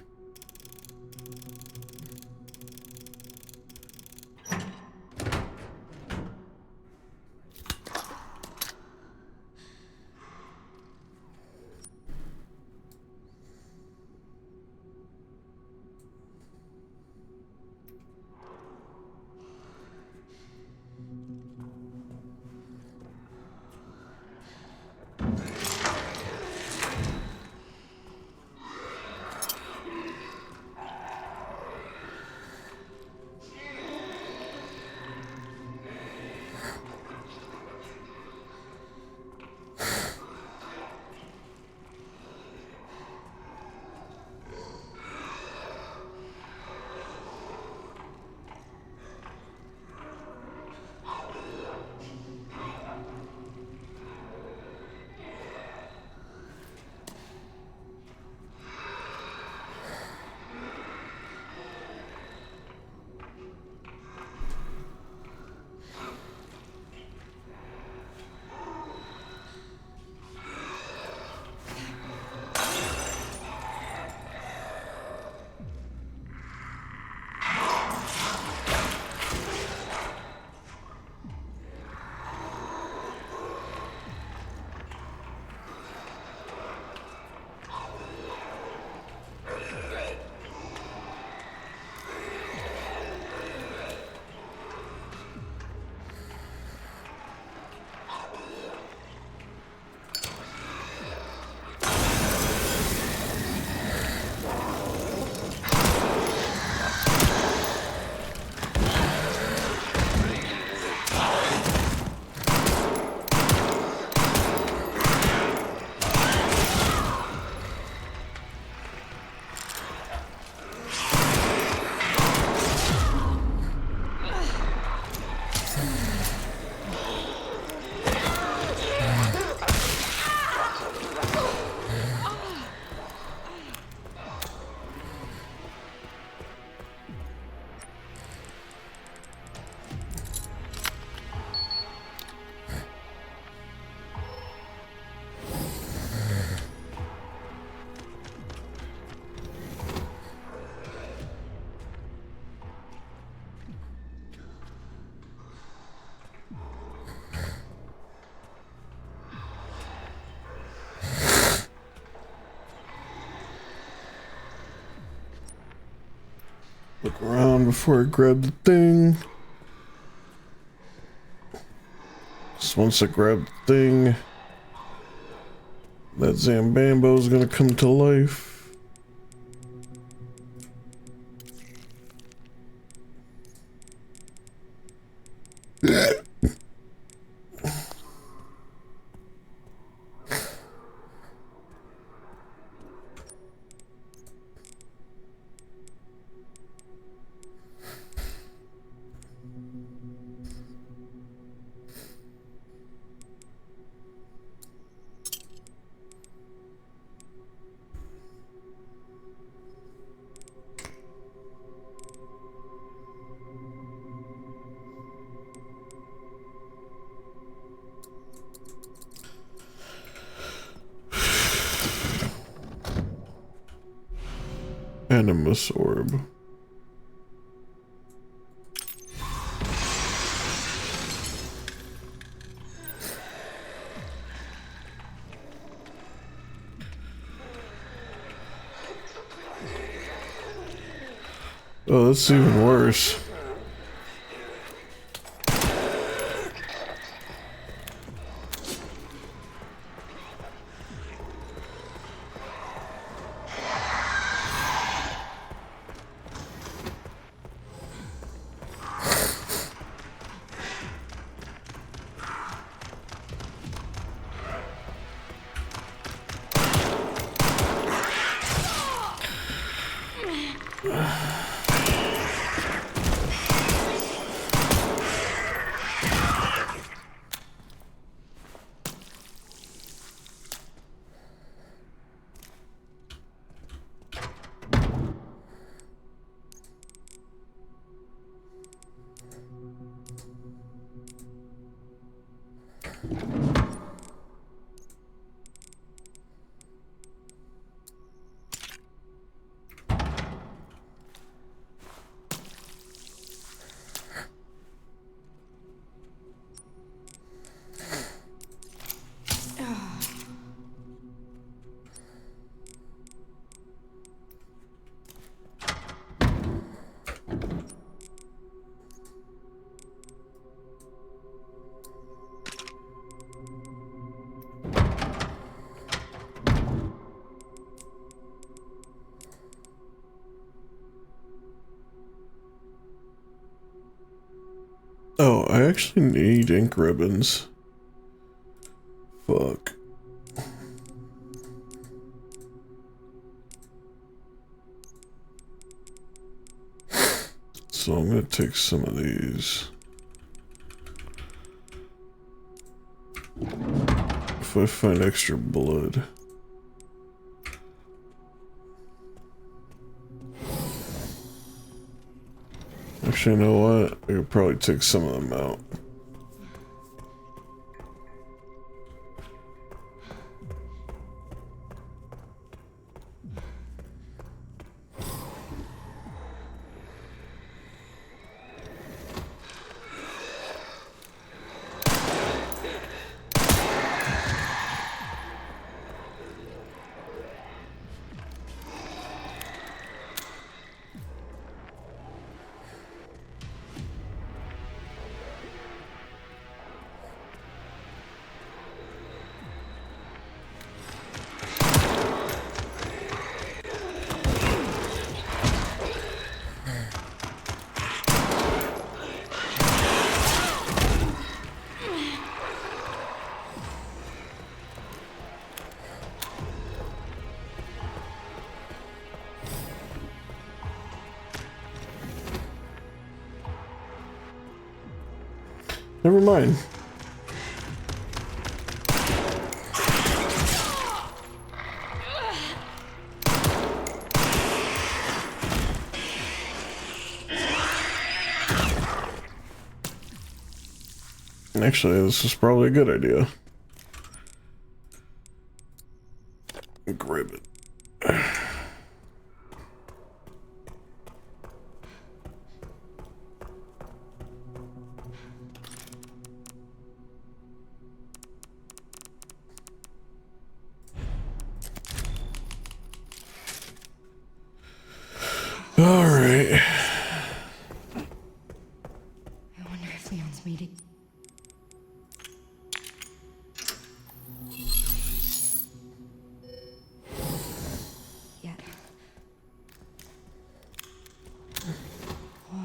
Look around before I grab the thing. Just once I grab the thing, that Zambambo is gonna come to life. Animus orb. Oh, that's even worse. Oh, I actually need ink ribbons. Fuck. So I'm gonna take some of these. If I find extra blood. Actually, you know what? I could probably take some of them out. Never mind. Actually, this is probably a good idea. Grab it. All right. I wonder if Leon's made it. Yeah. Whoa.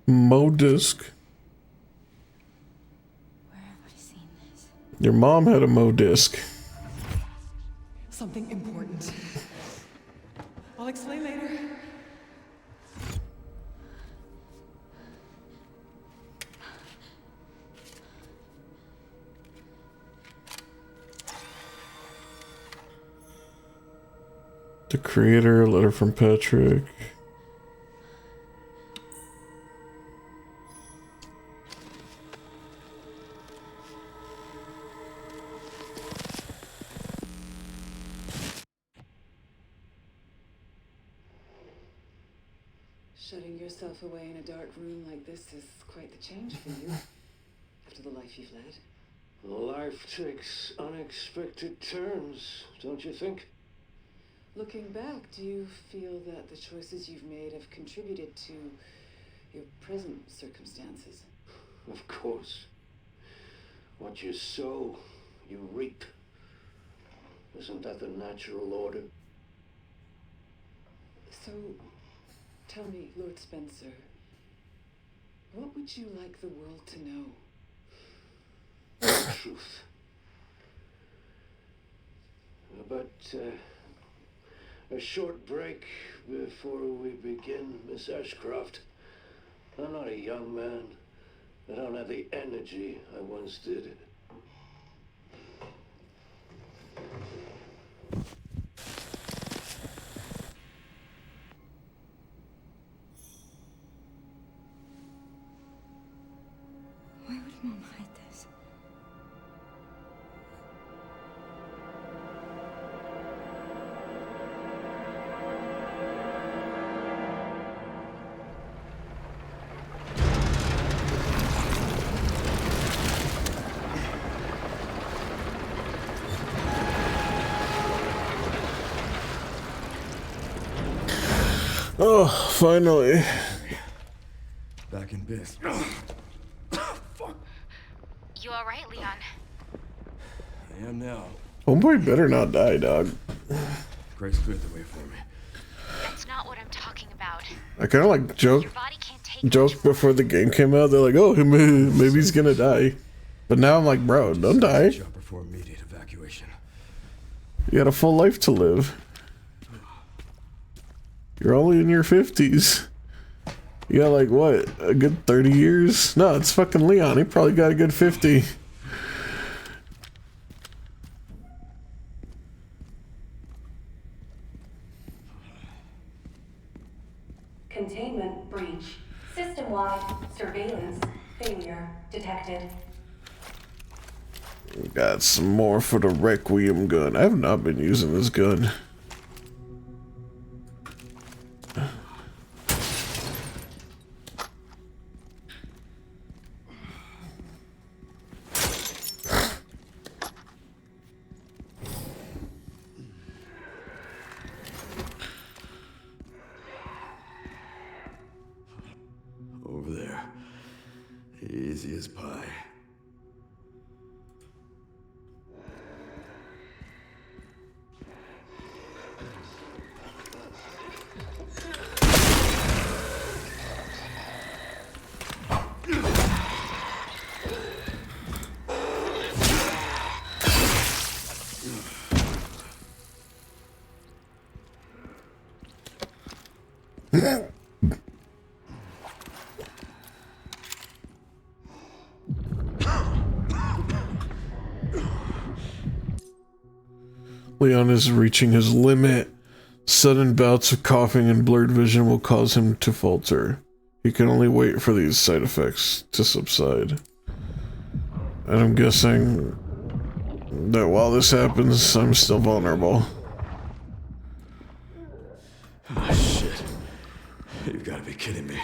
Mo disc. Where have I seen this? Your mom had a Mo disc. Something important. I'll explain later. The creator, a letter from Patrick. Shutting yourself away in a dark room like this is quite the change for you, after the life you've led. Life takes unexpected turns, don't you think? Looking back, do you feel that the choices you've made have contributed to your present circumstances? Of course. What you sow, you reap. Isn't that the natural order? So, tell me, Lord Spencer, what would you like the world to know? The truth. But, a short break before we begin, Miss Ashcroft. I'm not a young man. I don't have the energy I once did. Why would Mom hide this? Oh, finally. Back in biz. You alright, Leon? I am now. Homeboy better not die, dog. Grace cleared the way for me. That's not what I'm talking about. I kind of like Your body can't take joked much before the game came out. They're like, oh, maybe he's gonna die. But now I'm like, bro, don't die. Jumper for immediate evacuation. You got a full life to live. You're only in your 50s. You got like, what, a good 30 years? No, it's fucking Leon. He probably got a good 50. Containment breach. System-wide surveillance failure detected. Got some more for the Requiem gun. I have not been using this gun. Over there. Easy as pie. Leon is reaching his limit. Sudden bouts of coughing and blurred vision will cause him to falter. He can only wait for these side effects to subside. And I'm guessing that while this happens, I'm still vulnerable. Oh, shit. You've got to be kidding me.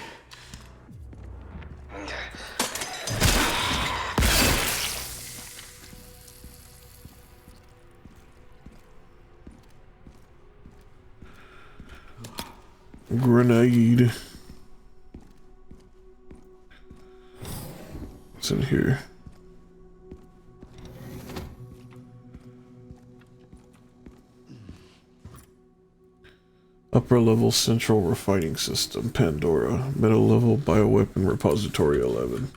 Grenade. What's in here? Upper level central refining system, Pandora. Middle level bioweapon repository 11.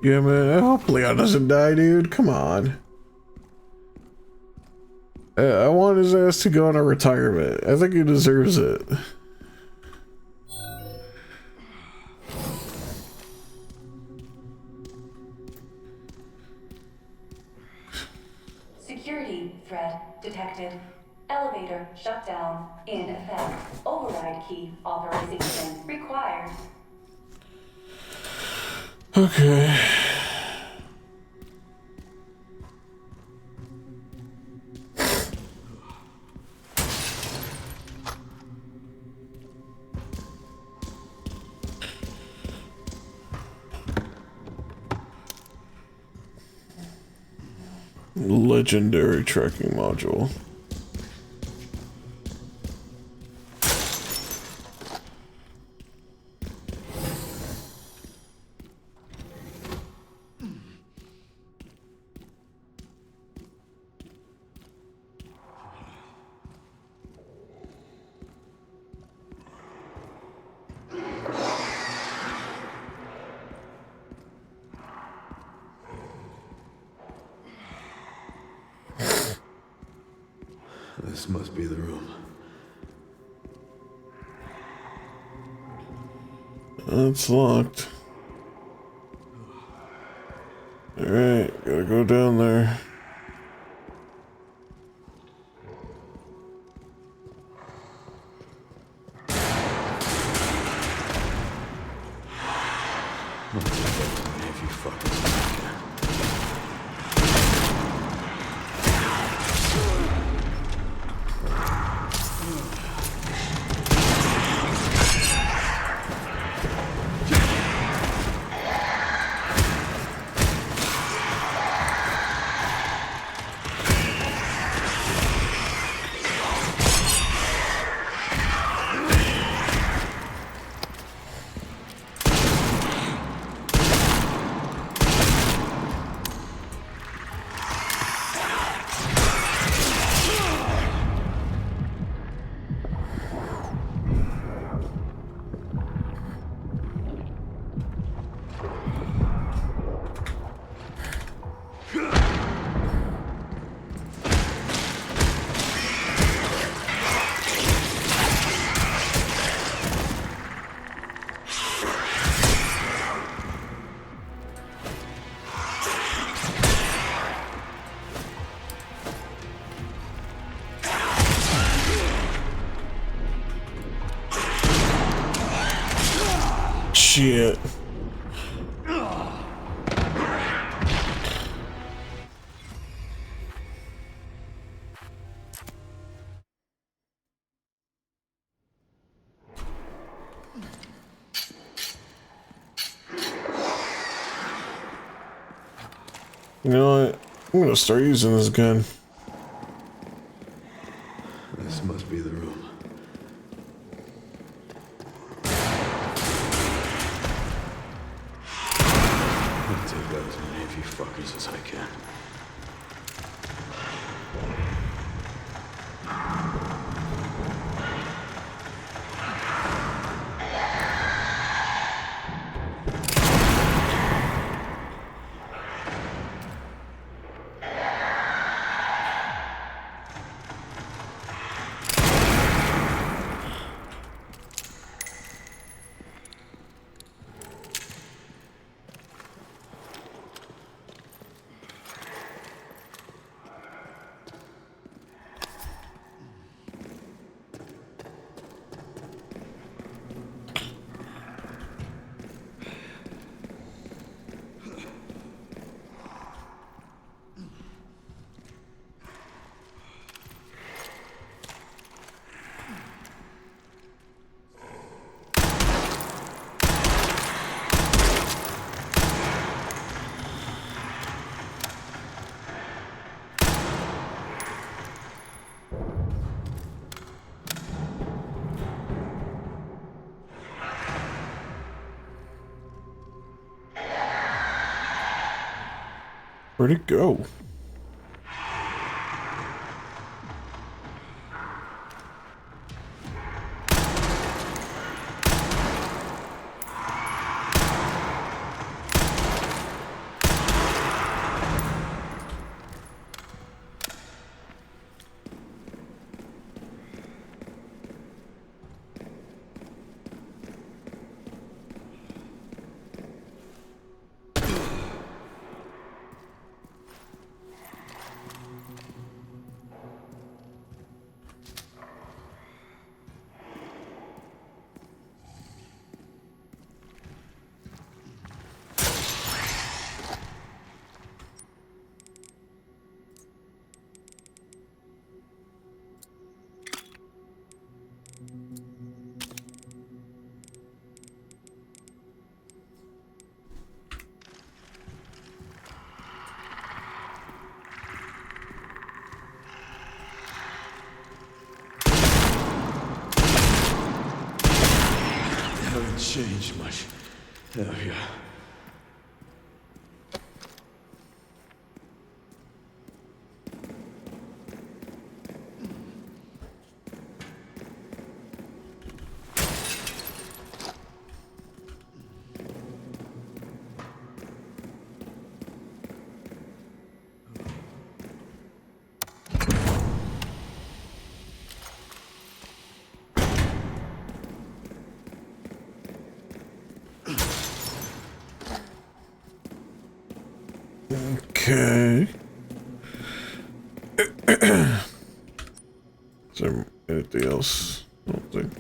Yeah, man, I hope Leon doesn't die, dude. Come on. I want his ass to go on a retirement. I think he deserves it. detected. Elevator shut down. In effect. Override key authorization required. Okay. Legendary tracking module. This must be the room. It's locked. Alright, gotta go down there. If you fuckers Shit. You know what? I'm gonna start using this gun. This must be the room. I'll take out as many of you fuckers as I can. Where'd it go? changed much, have you? Okay. Is there anything else? I don't think.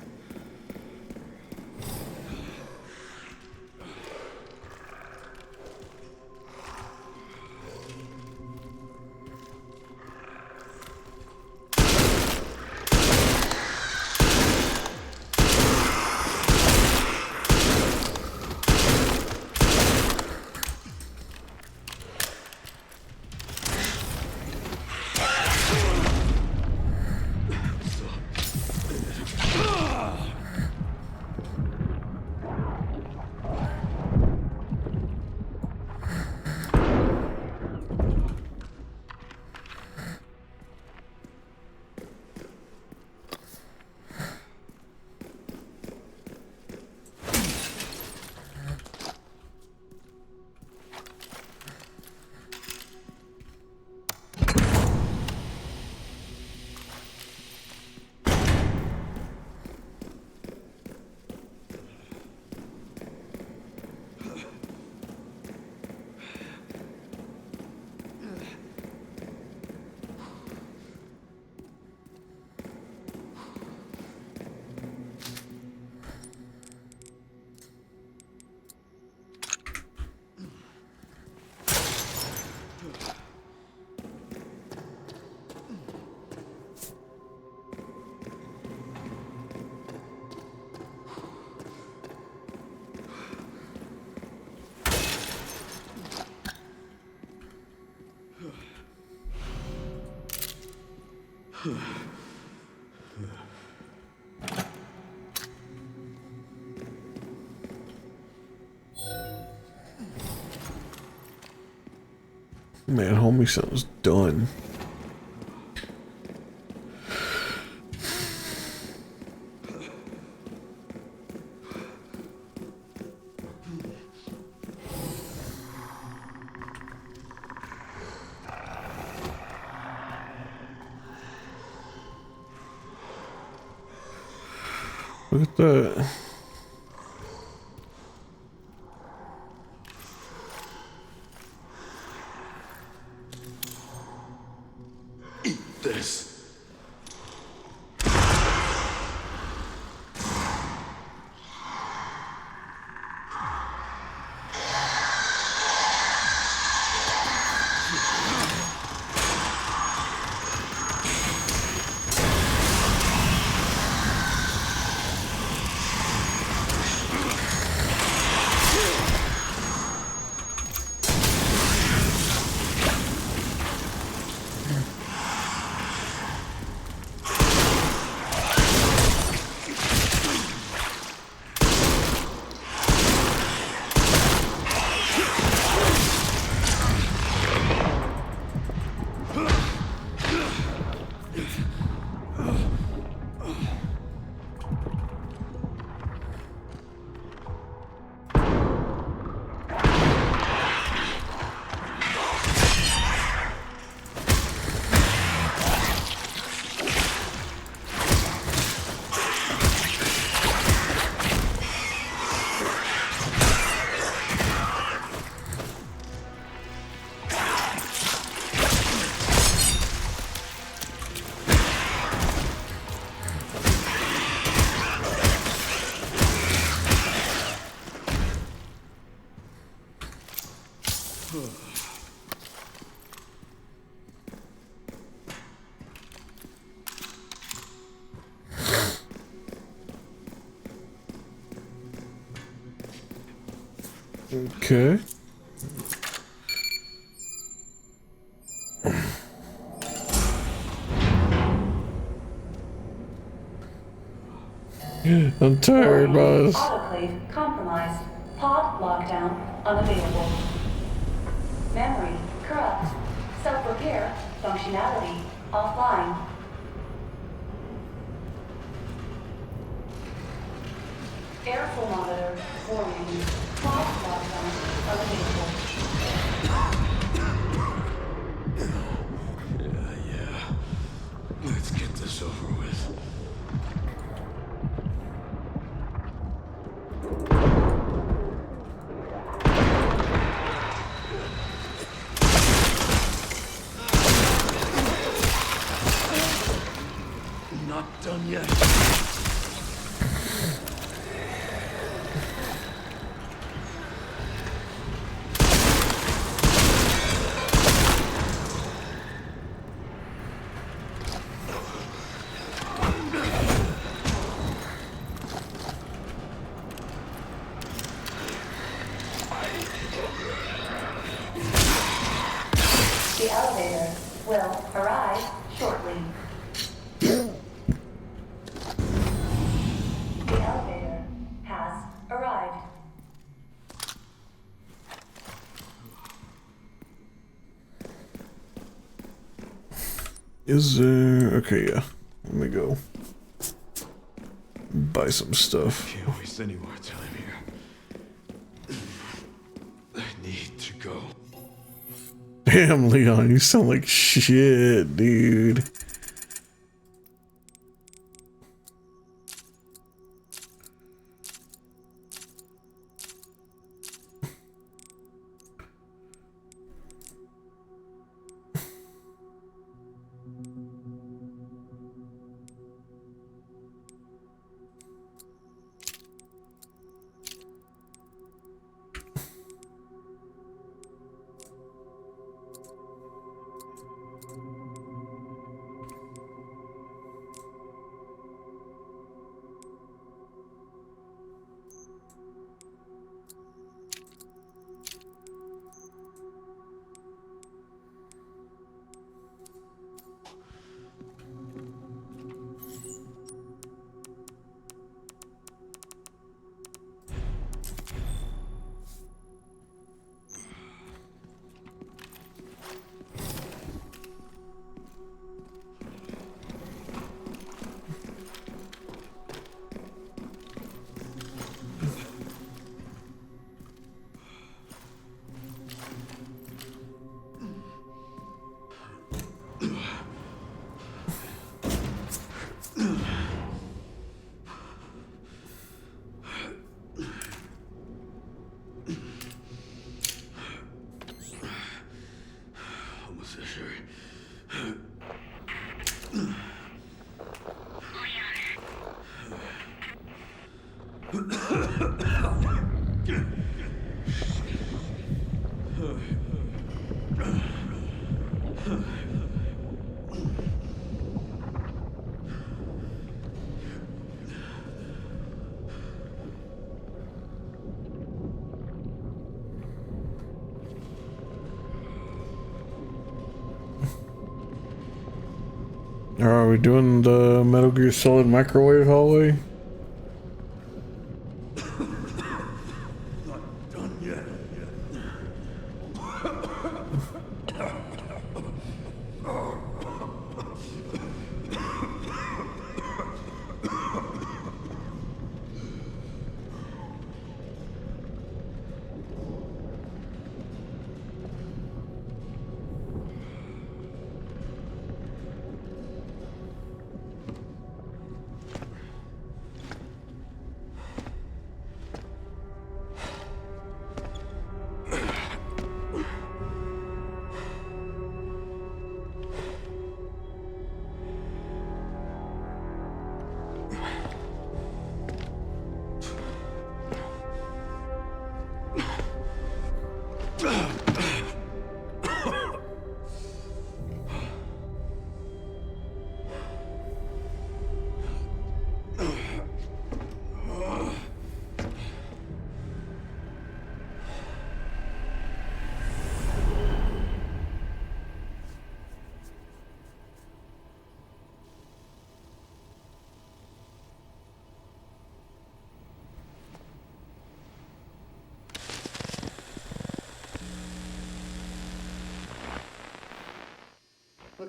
Man, homie sounds done. Look at that. Eat this. Okay. Yeah. I'm tired, boss. Autoclave compromised. Pod lockdown unavailable. Memory corrupt. Self-repair functionality offline. Airflow monitor warning. Pod lockdown unavailable. Yeah. Let's get this over with. Not done yet. The elevator will arrive shortly. The elevator has arrived. Is there... Okay, yeah. Let me go. Buy some stuff. Can't waste any more time here. I need to go. Damn, Leon, you sound like shit, dude. Almost there. Are we doing the Metal Gear Solid microwave hallway? Not done yet.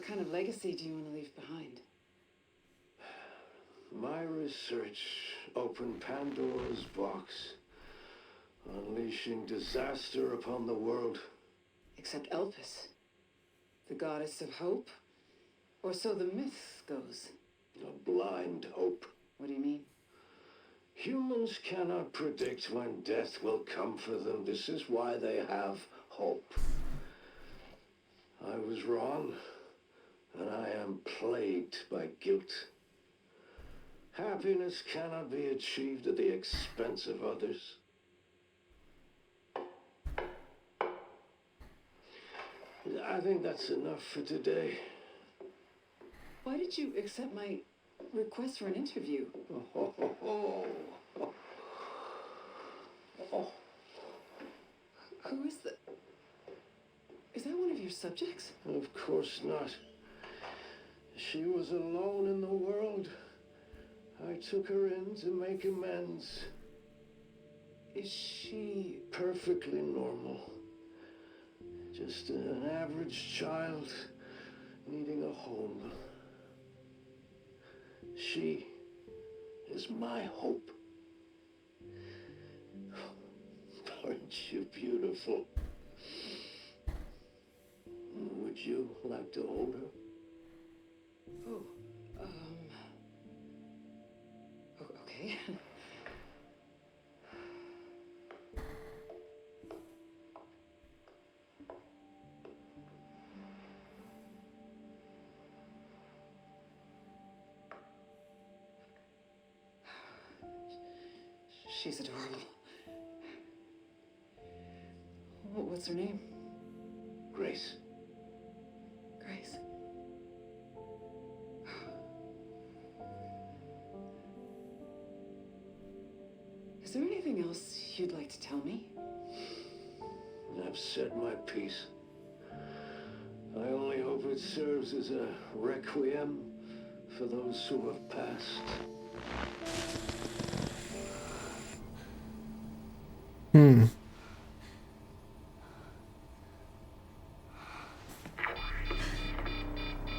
What kind of legacy do you want to leave behind? My research opened Pandora's box, unleashing disaster upon the world. Except Elpis, the goddess of hope? Or so the myth goes. A blind hope. What do you mean? Humans cannot predict when death will come for them. This is why they have hope. I was wrong, and I am plagued by guilt. Happiness cannot be achieved at the expense of others. I think that's enough for today. Why did you accept my request for an interview? Who is that? Is that one of your subjects? Of course not. She was alone in the world. I took her in to make amends. Is she Perfectly normal. Just an average child needing a home. She is my hope. Aren't you beautiful? Would you like to hold her? Okay. She's adorable. What's her name? Grace. Grace. Is there anything else you'd like to tell me? I've said my piece. I only hope it serves as a requiem for those who have passed.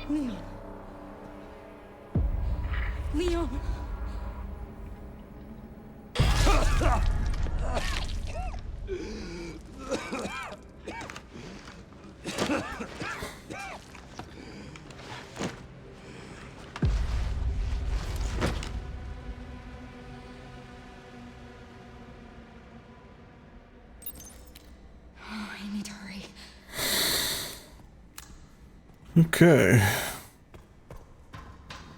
Leon. Leon. I need to hurry. Okay.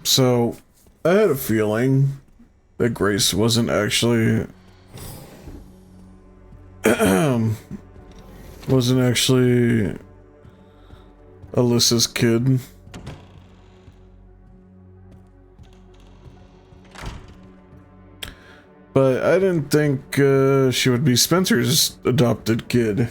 So, I had a feeling that Grace wasn't actually Alyssa's kid. But I didn't think she would be Spencer's adopted kid.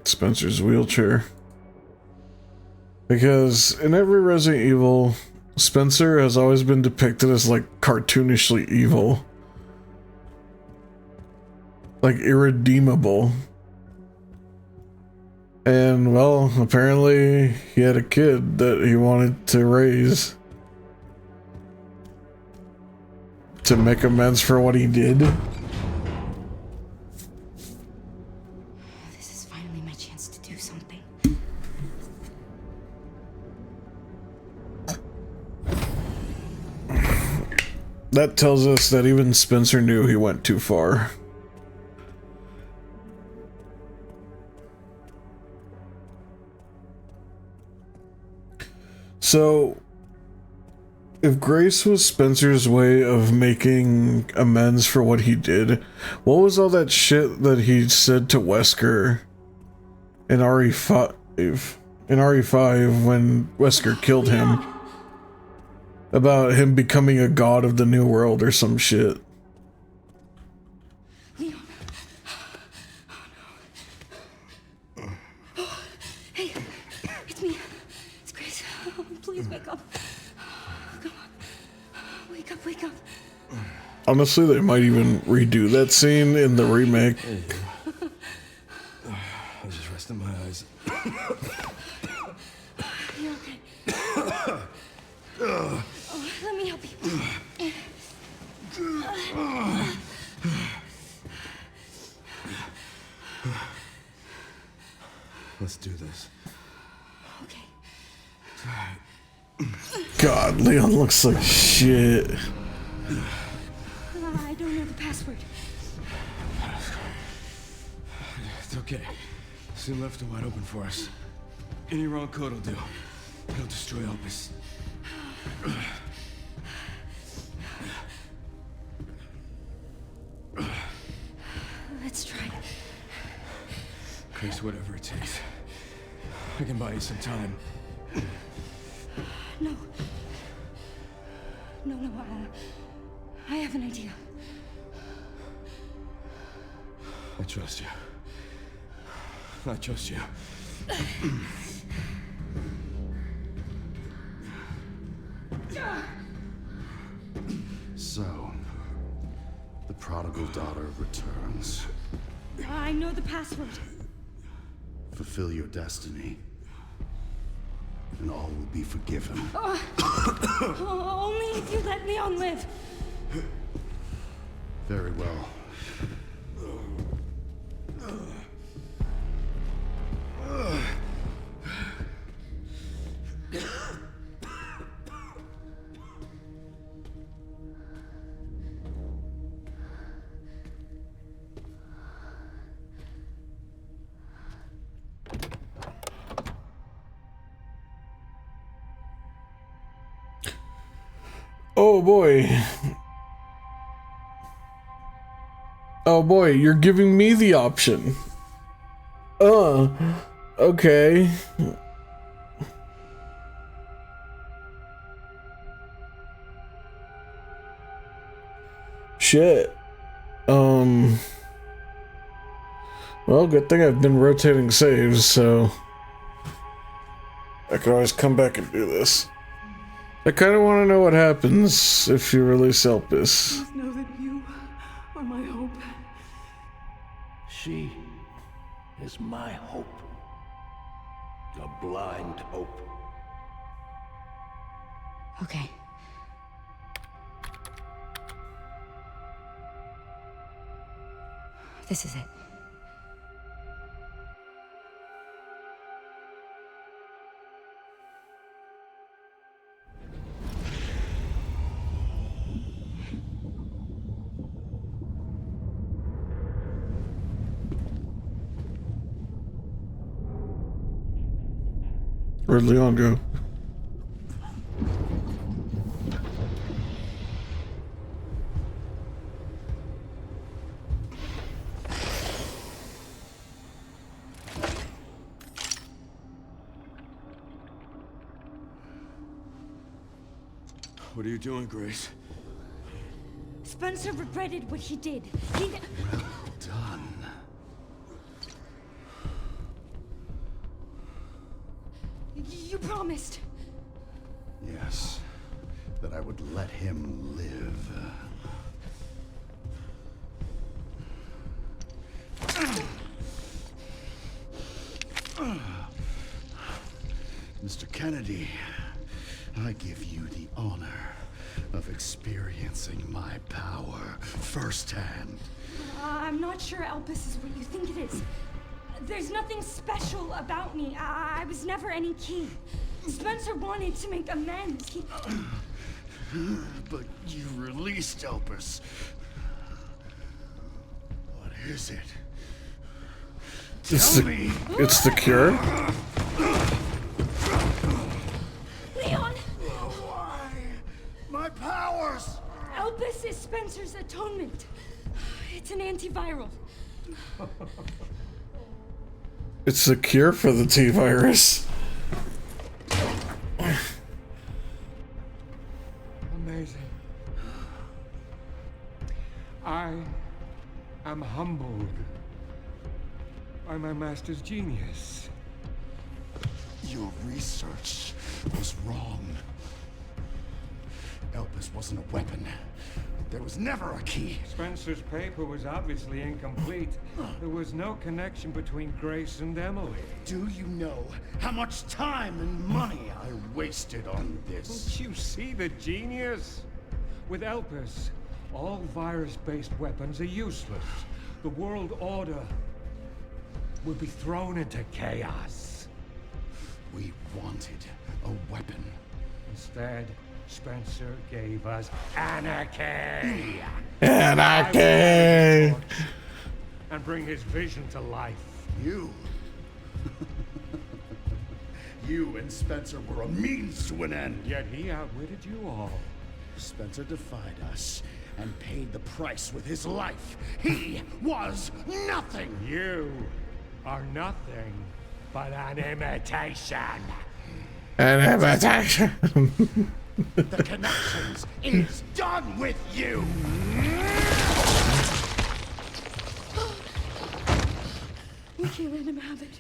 Spencer's wheelchair. Because in every Resident Evil, Spencer has always been depicted as like cartoonishly evil. Like irredeemable. And well, apparently he had a kid that he wanted to raise. To make amends for what he did. This is finally my chance to do something. That tells us that even Spencer knew he went too far. So, if Grace was Spencer's way of making amends for what he did, what was all that shit that he said to Wesker in RE5? In RE5 when Wesker killed him? About him becoming a god of the new world or some shit. Leon. Oh no. Hey, it's me. It's Grace. Oh, please wake up. Come on. Wake up, wake up. Honestly, they might even redo that scene in the remake. There you go. I was just resting my eyes. You're okay. Oh, let me help you. Let's do this. Okay. God, Leon looks like shit. I don't know the password. It's okay. Soon left are wide open for us. Any wrong code will do. It'll destroy Elpis. Let's try. Chris, whatever it takes. I can buy you some time. No. No, I have an idea. I trust you. I trust you. So, the prodigal daughter returns. I know the password. Fulfill your destiny, and all will be forgiven. Only if you let Leon live. Very well. Oh boy. Oh boy, you're giving me the option. Okay. Shit. Well, good thing I've been rotating saves, so I can always come back and do this. I kind of want to know what happens if you release Elpis. Please know that you are my hope. She is my hope. A blind hope. Okay. This is it. Where'd Leon go? What are you doing, Grace? Spencer regretted what he did. He... Well done. You promised. Yes, that I would let him live. Mr. Kennedy, I give you the honor of experiencing my power firsthand. I'm not sure Elpis is what you think it is. There's nothing special about me. I was never any key. Spencer wanted to make amends. He... But you released Elpis. What is it? Tell me. It's the cure? Leon! Why? My powers! Elpis is Spencer's atonement. It's an antiviral. It's the cure for the T-virus. Amazing. I am humbled by my master's genius. Your research was wrong. Elpis wasn't a weapon. There was never a key. Spencer's paper was obviously incomplete. There was no connection between Grace and Emily. Do you know how much time and money I wasted on this? Don't you see the genius? With Elpis, all virus-based weapons are useless. The world order will be thrown into chaos. We wanted a weapon. Instead, Spencer gave us anarchy. Anarchy! And bring his vision to life. You. You and Spencer were a means to an end. Yet he outwitted you all. Spencer defied us and paid the price with his life. He was nothing. You are nothing but an imitation. An imitation. The connections is done with you. We can't let him have it.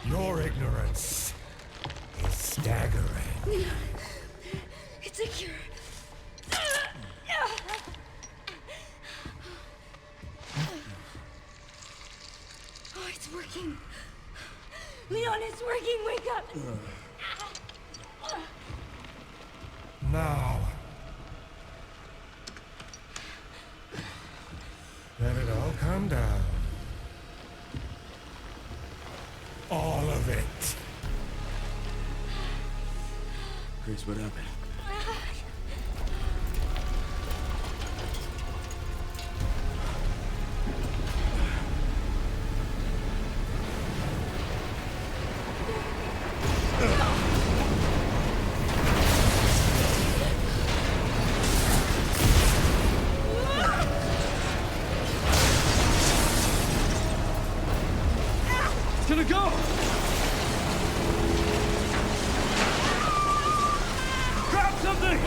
Your ignorance is staggering. It's a cure. Oh, it's working. Leon, it's working. Wake up. Now, let it all come down. All of it. Grace, what happened? It's gonna go! Grab something!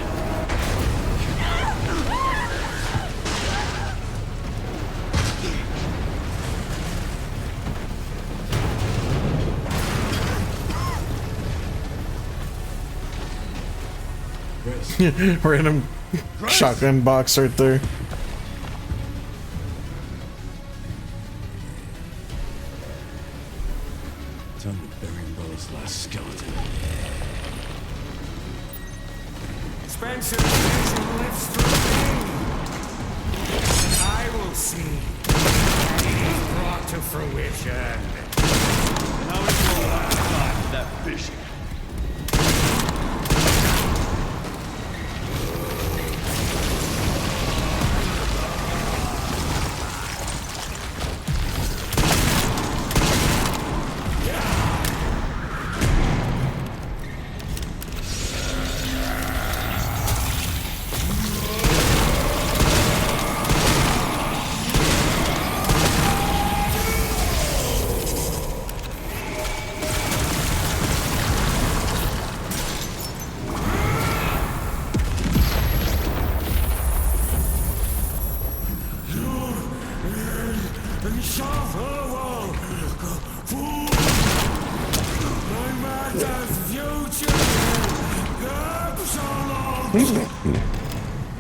Random shotgun box right there. Time to bury Umbrella's last skeleton. Spencer's vision lives through me. I will see that it is brought to fruition. How is your last time with that vision?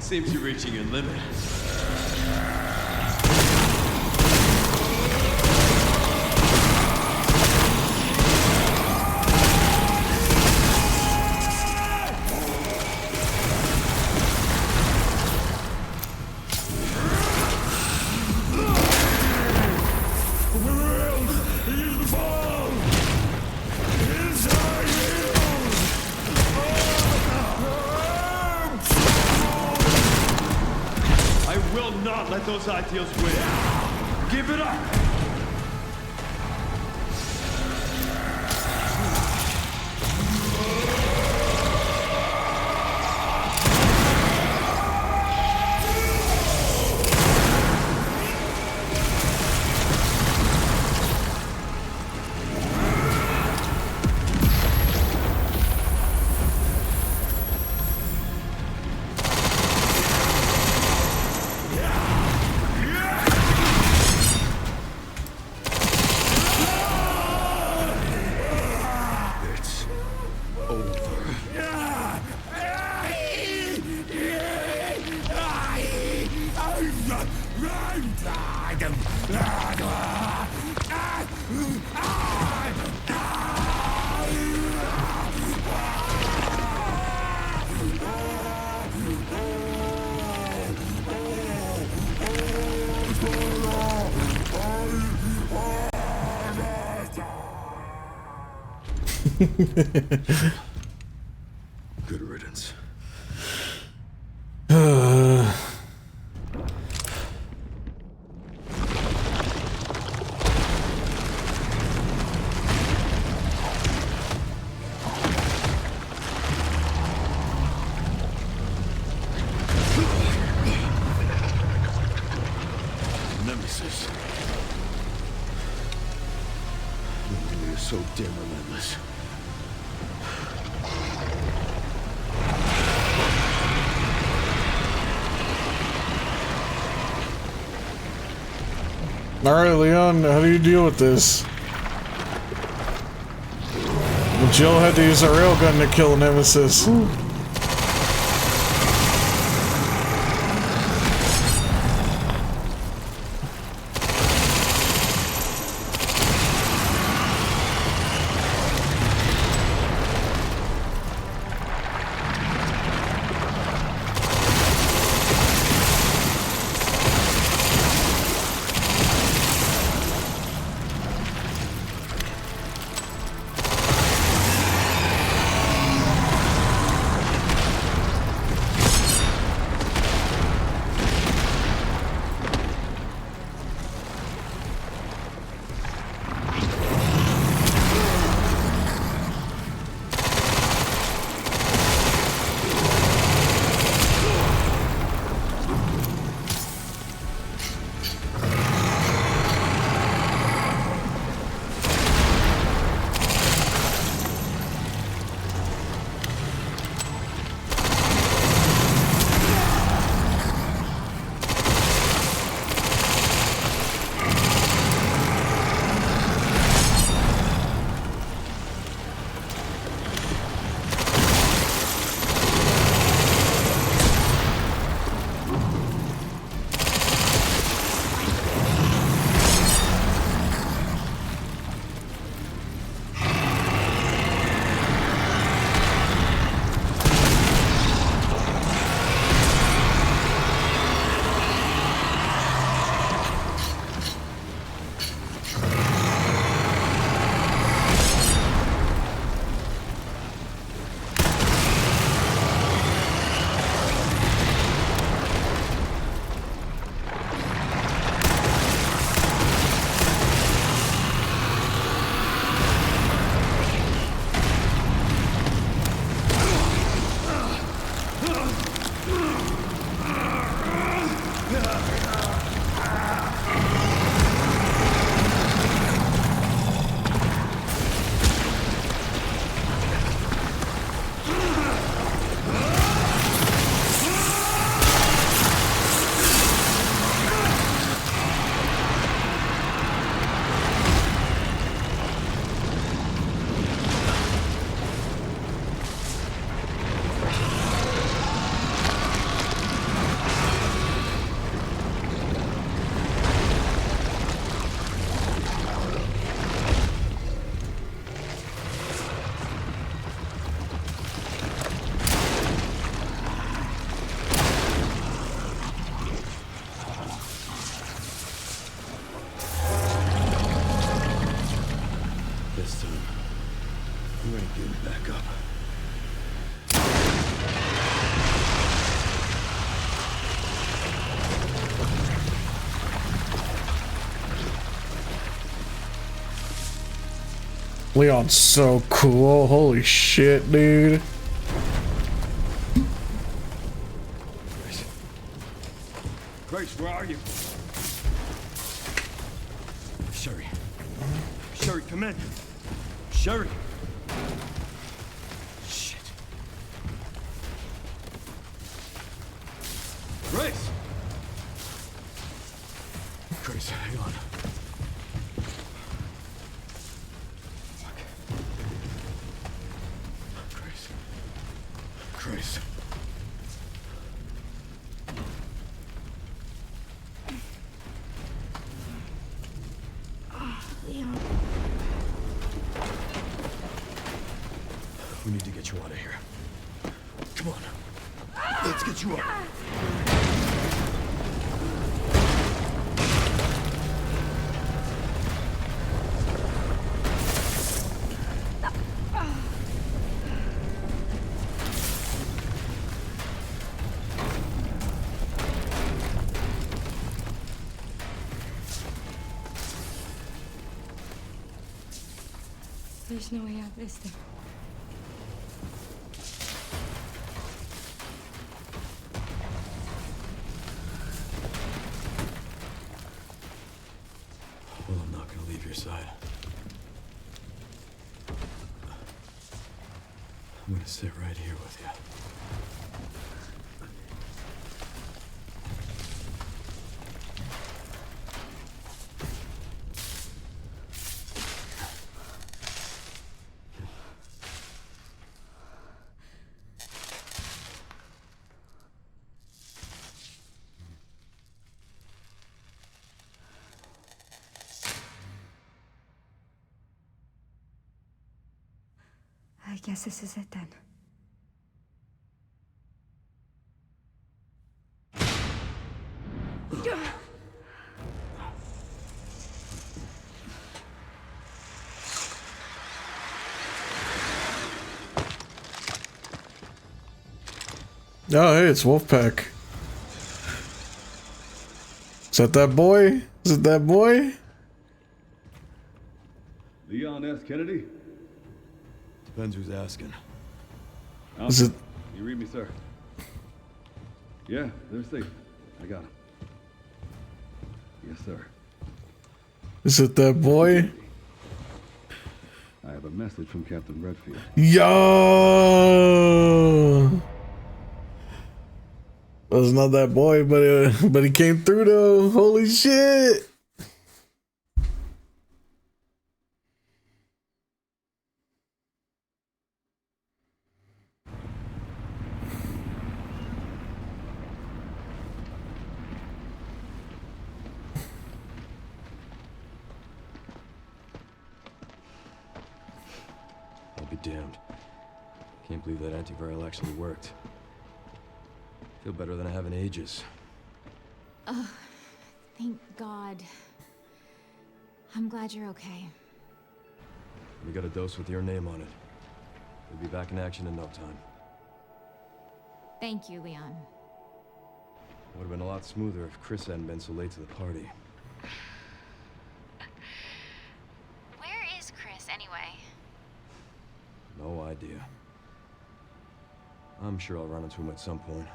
Seems you're reaching your limit. Let those ideals win. Give it up! Good riddance. Nemesis. You're so damn relentless. Alright, Leon, how do you deal with this? Jill had to use a railgun to kill Nemesis. Leon's so cool. Holy shit, dude. Grace, where are you? Sherry. Sherry, come in. Sherry. Shit. Grace! Grace, hang on. Grace. We need to get you out of here. Come on. Let's get you up. There's no way out, is there? Well, I'm not gonna leave your side. I'm gonna sit right here with you. I guess this is it then. Oh, hey, it's Wolfpack. Is that that boy? Is it that boy? Leon S. Kennedy? Depends who's asking. Is it? You read me, sir? Yeah, they're safe. I got him. Yes, sir. Is it that boy? I have a message from Captain Redfield. Yo! Well, it's not that boy, but he came through though. Holy shit! I'll be damned. Can't believe that antiviral actually worked. Feel better than I have in ages. Oh, thank God. I'm glad you're okay. We got a dose with your name on it. We'll be back in action in no time. Thank you, Leon. Would have been a lot smoother if Chris hadn't been so late to the party. Where is Chris, anyway? No idea. I'm sure I'll run into him at some point.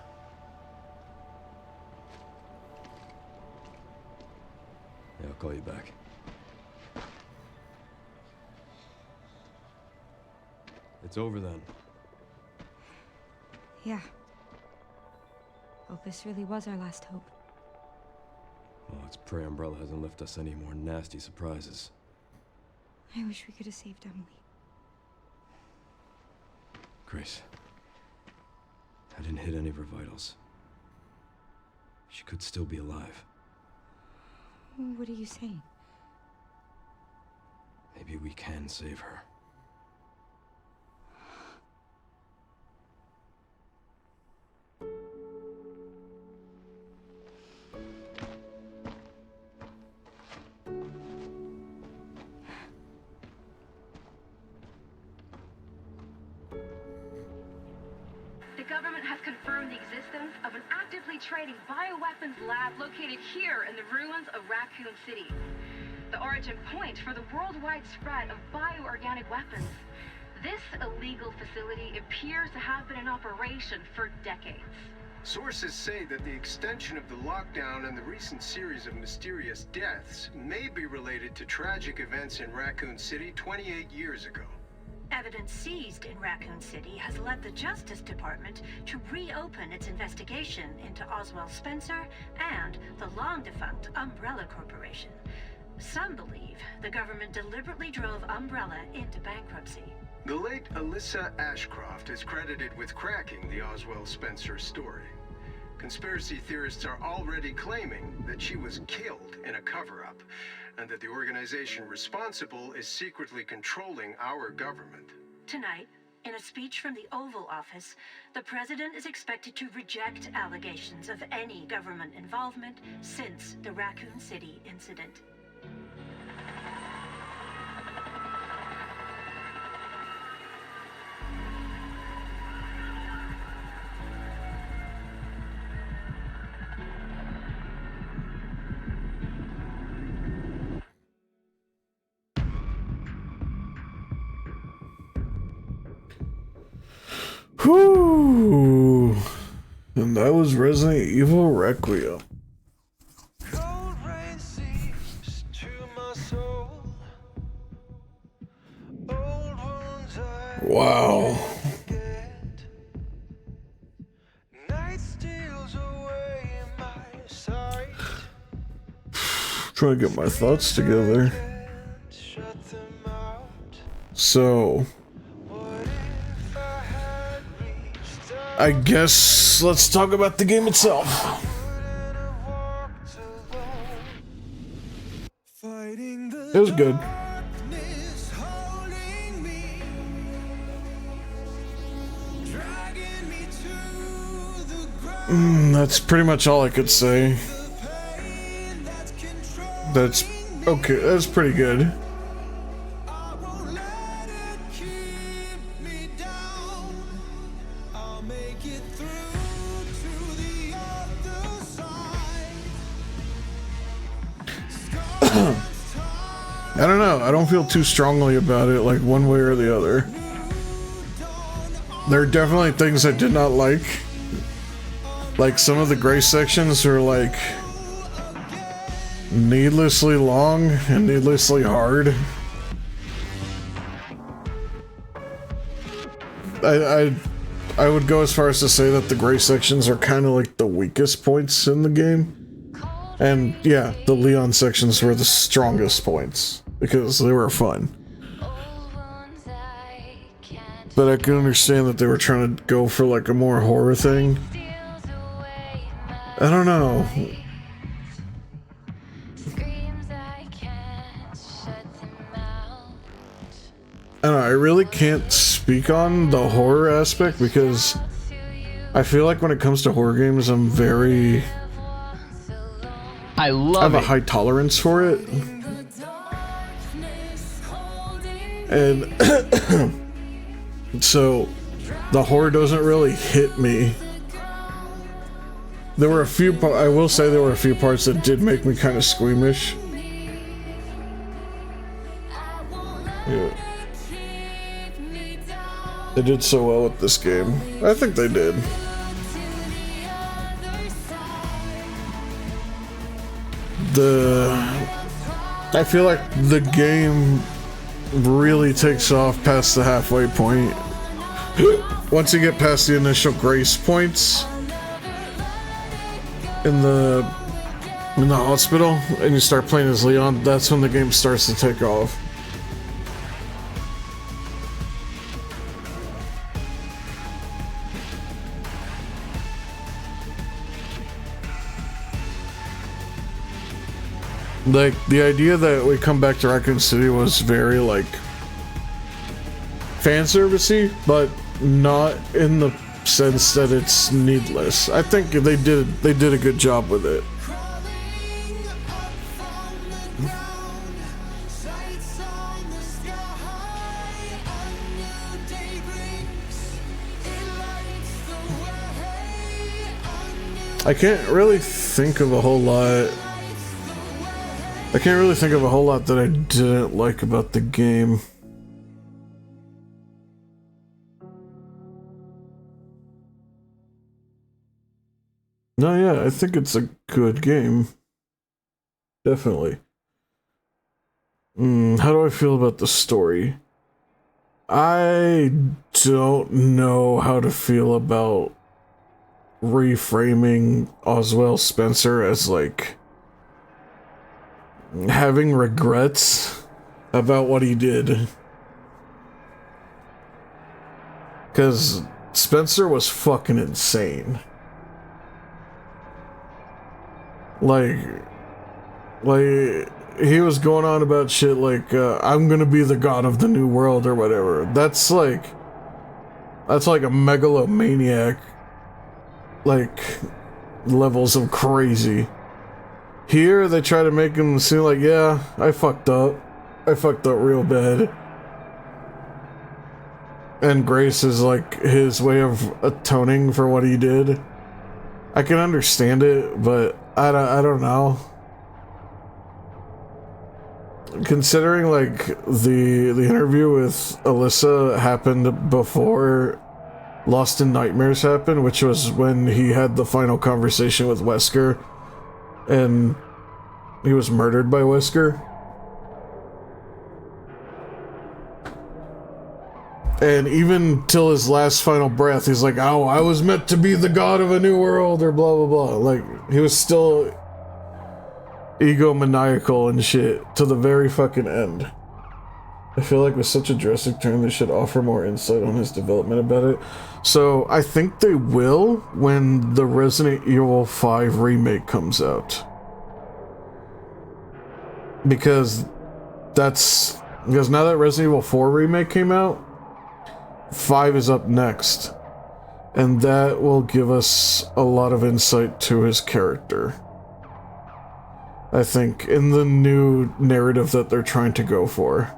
Yeah, I'll call you back. It's over then. Yeah. Opus really was our last hope. Well, let's pray Umbrella hasn't left us any more nasty surprises. I wish we could have saved Emily. Grace. I didn't hit any of her vitals. She could still be alive. What are you saying? Maybe we can save her. The government has confirmed the existence of an actively trading bioweapons lab located here in the ruins of Raccoon City. The origin point for the worldwide spread of bioorganic weapons. This illegal facility appears to have been in operation for decades. Sources say that the extension of the lockdown and the recent series of mysterious deaths may be related to tragic events in Raccoon City 28 years ago. Evidence seized in Raccoon City has led the Justice Department to reopen its investigation into Oswald Spencer and the long-defunct Umbrella Corporation. Some believe the government deliberately drove Umbrella into bankruptcy. The late Alyssa Ashcroft is credited with cracking the Oswald Spencer story. Conspiracy theorists are already claiming that she was killed in a cover-up, and that the organization responsible is secretly controlling our government. Tonight, In a speech from the Oval Office, the president is expected to reject allegations of any government involvement since the Raccoon City incident. Whew. And that was Resident Evil Requiem. Wow. Trying to get my thoughts together. So, I guess let's talk about the game itself. It was good. That's pretty much all I could say. That's okay. That's pretty good. I don't know. I don't feel too strongly about it, like one way or the other. There are definitely things I did not like. Like some of the gray sections are like needlessly long and needlessly hard. I would go as far as to say that the gray sections are kind of like the weakest points in the game. And yeah, the Leon sections were the strongest points because they were fun. But I can understand that they were trying to go for like a more horror thing. I don't know. I don't know, I really can't speak on the horror aspect because I feel like when it comes to horror games, I have a high tolerance for it. And so the horror doesn't really hit me. There were a few I will say there were a few parts that did make me kind of squeamish. Yeah. They did so well with this game. I think they did. I feel like the game really takes off past the halfway point. Once you get past the initial grace points in the hospital and you start playing as Leon, that's when the game starts to take off. Like, the idea that we come back to Raccoon City was very, like, fan servicey, but not in the sense that it's needless. I think they did a good job with it. I can't really think of a whole lot. I can't really think of a whole lot that I didn't like about the game. No, yeah, I think it's a good game. Definitely. How do I feel about the story? I don't know how to feel about reframing Oswald Spencer as, like, having regrets about what he did. Because Spencer was fucking insane. Like, he was going on about shit like, I'm gonna be the god of the new world or whatever. That's like, That's like a megalomaniac, like, levels of crazy. Here, they try to make him seem like, yeah, I fucked up. I fucked up real bad. And Grace is like his way of atoning for what he did. I can understand it, but I don't know. Considering like the interview with Alyssa happened before Lost in Nightmares happened, which was when he had the final conversation with Wesker and he was murdered by Wesker. And even till his last final breath, he's like, oh, I was meant to be the god of a new world, or blah, blah, blah. Like, he was still egomaniacal and shit to the very fucking end. I feel like with such a drastic turn, they should offer more insight on his development about it. So, I think they will when the Resident Evil 5 remake comes out. Because now that Resident Evil 4 remake came out, 5 is up next, and that will give us a lot of insight to his character. I think in the new narrative that they're trying to go for.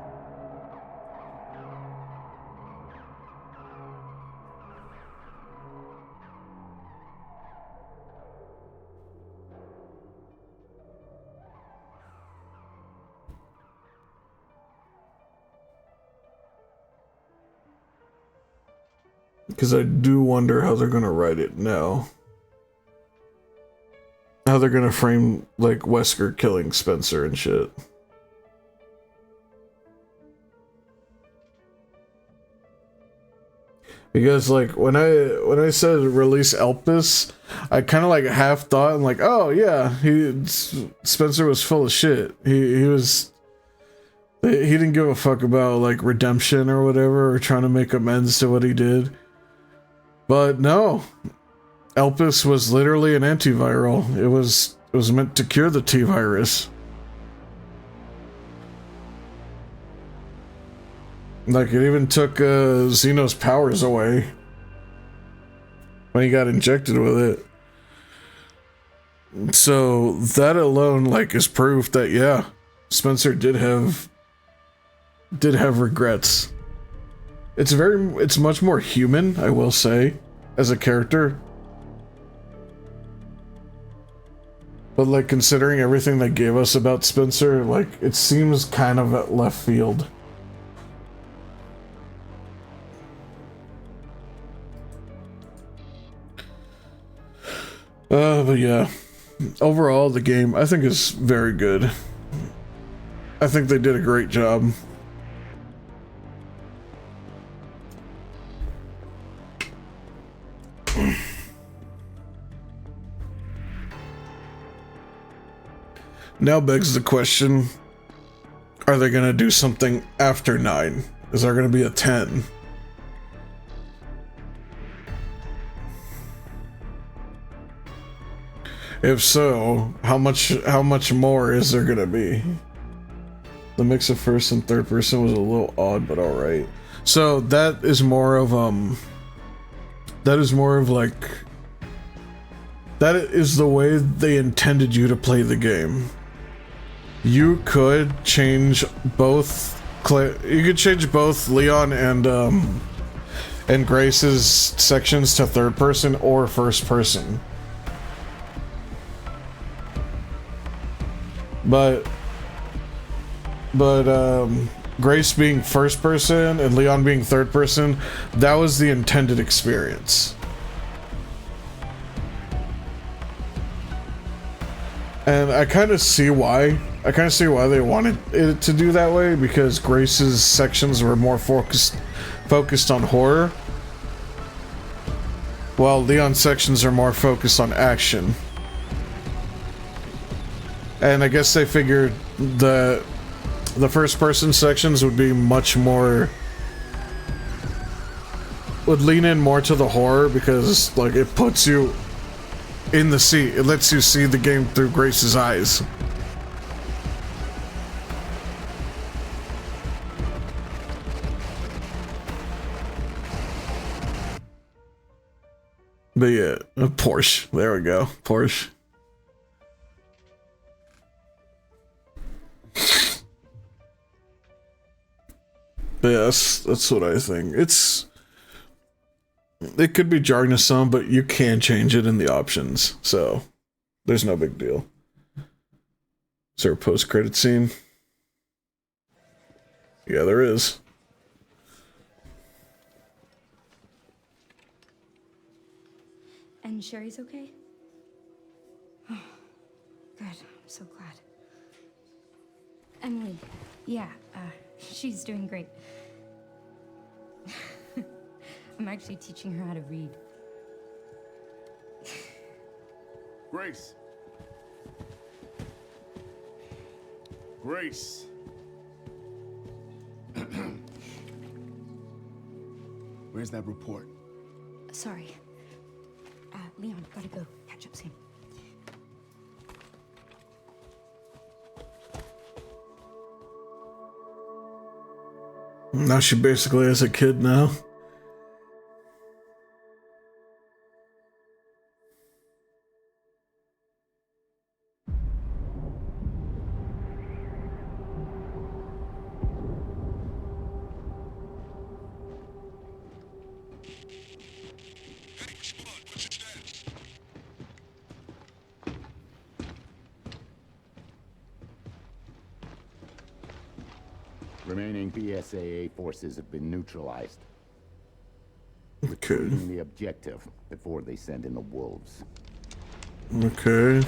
Because I do wonder how they're gonna write it now. How they're gonna frame, like, Wesker killing Spencer and shit. Because, like, when I said release Elpis, I kind of, like, half thought, and like, oh, yeah, Spencer was full of shit. He didn't give a fuck about, like, redemption or whatever, or trying to make amends to what he did. But no, Elpis was literally an antiviral. It was meant to cure the T-virus. Like, it even took Xeno's powers away when he got injected with it. So that alone, like, is proof that, yeah, Spencer did have regrets. It's much more human, I will say, as a character. But, like, considering everything they gave us about Spencer, like, it seems kind of at left field. But yeah, overall, the game, I think, is very good. I think they did a great job. Now begs the question, are they gonna do something after 9? Is there gonna be a 10? If so, how much more is there gonna be? The mix of first and third person was a little odd, but alright. So that is more of like, that is the way they intended you to play the game. You could change both Leon and Grace's sections to third person or first person. But Grace being first person and Leon being third person, that was the intended experience. And I kind of see why. I kind of see why they wanted it to do that way, because Grace's sections were more focused on horror, while Leon's sections are more focused on action. And I guess they figured the first person sections would be much more, would lean in more to the horror, because, like, it puts you in the seat. It lets you see the game through Grace's eyes. But yeah, a Porsche. There we go. Porsche. But yeah, that's what I think. It could be jarring to some, but you can change it in the options, so there's no big deal. Is there a post-credit scene? Yeah, there is. And Sherry's okay? Oh, good. I'm so glad. Emily, yeah, she's doing great. I'm actually teaching her how to read. Grace. Grace. Where's that report? Sorry. Leon, gotta go. Catch up soon. Now she basically has a kid now. Remaining BSAA forces have been neutralized. Okay. Retrieving the objective before they send in the wolves. Okay.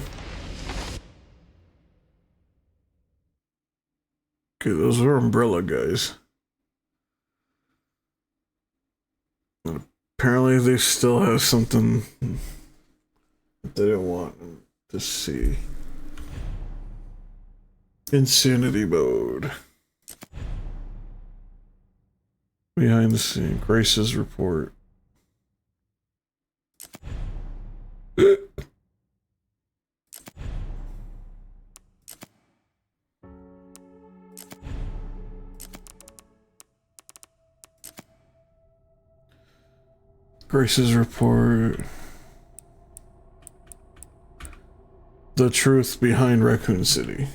Okay, those are Umbrella guys. And apparently they still have something that they don't want to see. Insanity mode. Behind the scene, Grace's report. Grace's report. The truth behind Raccoon City.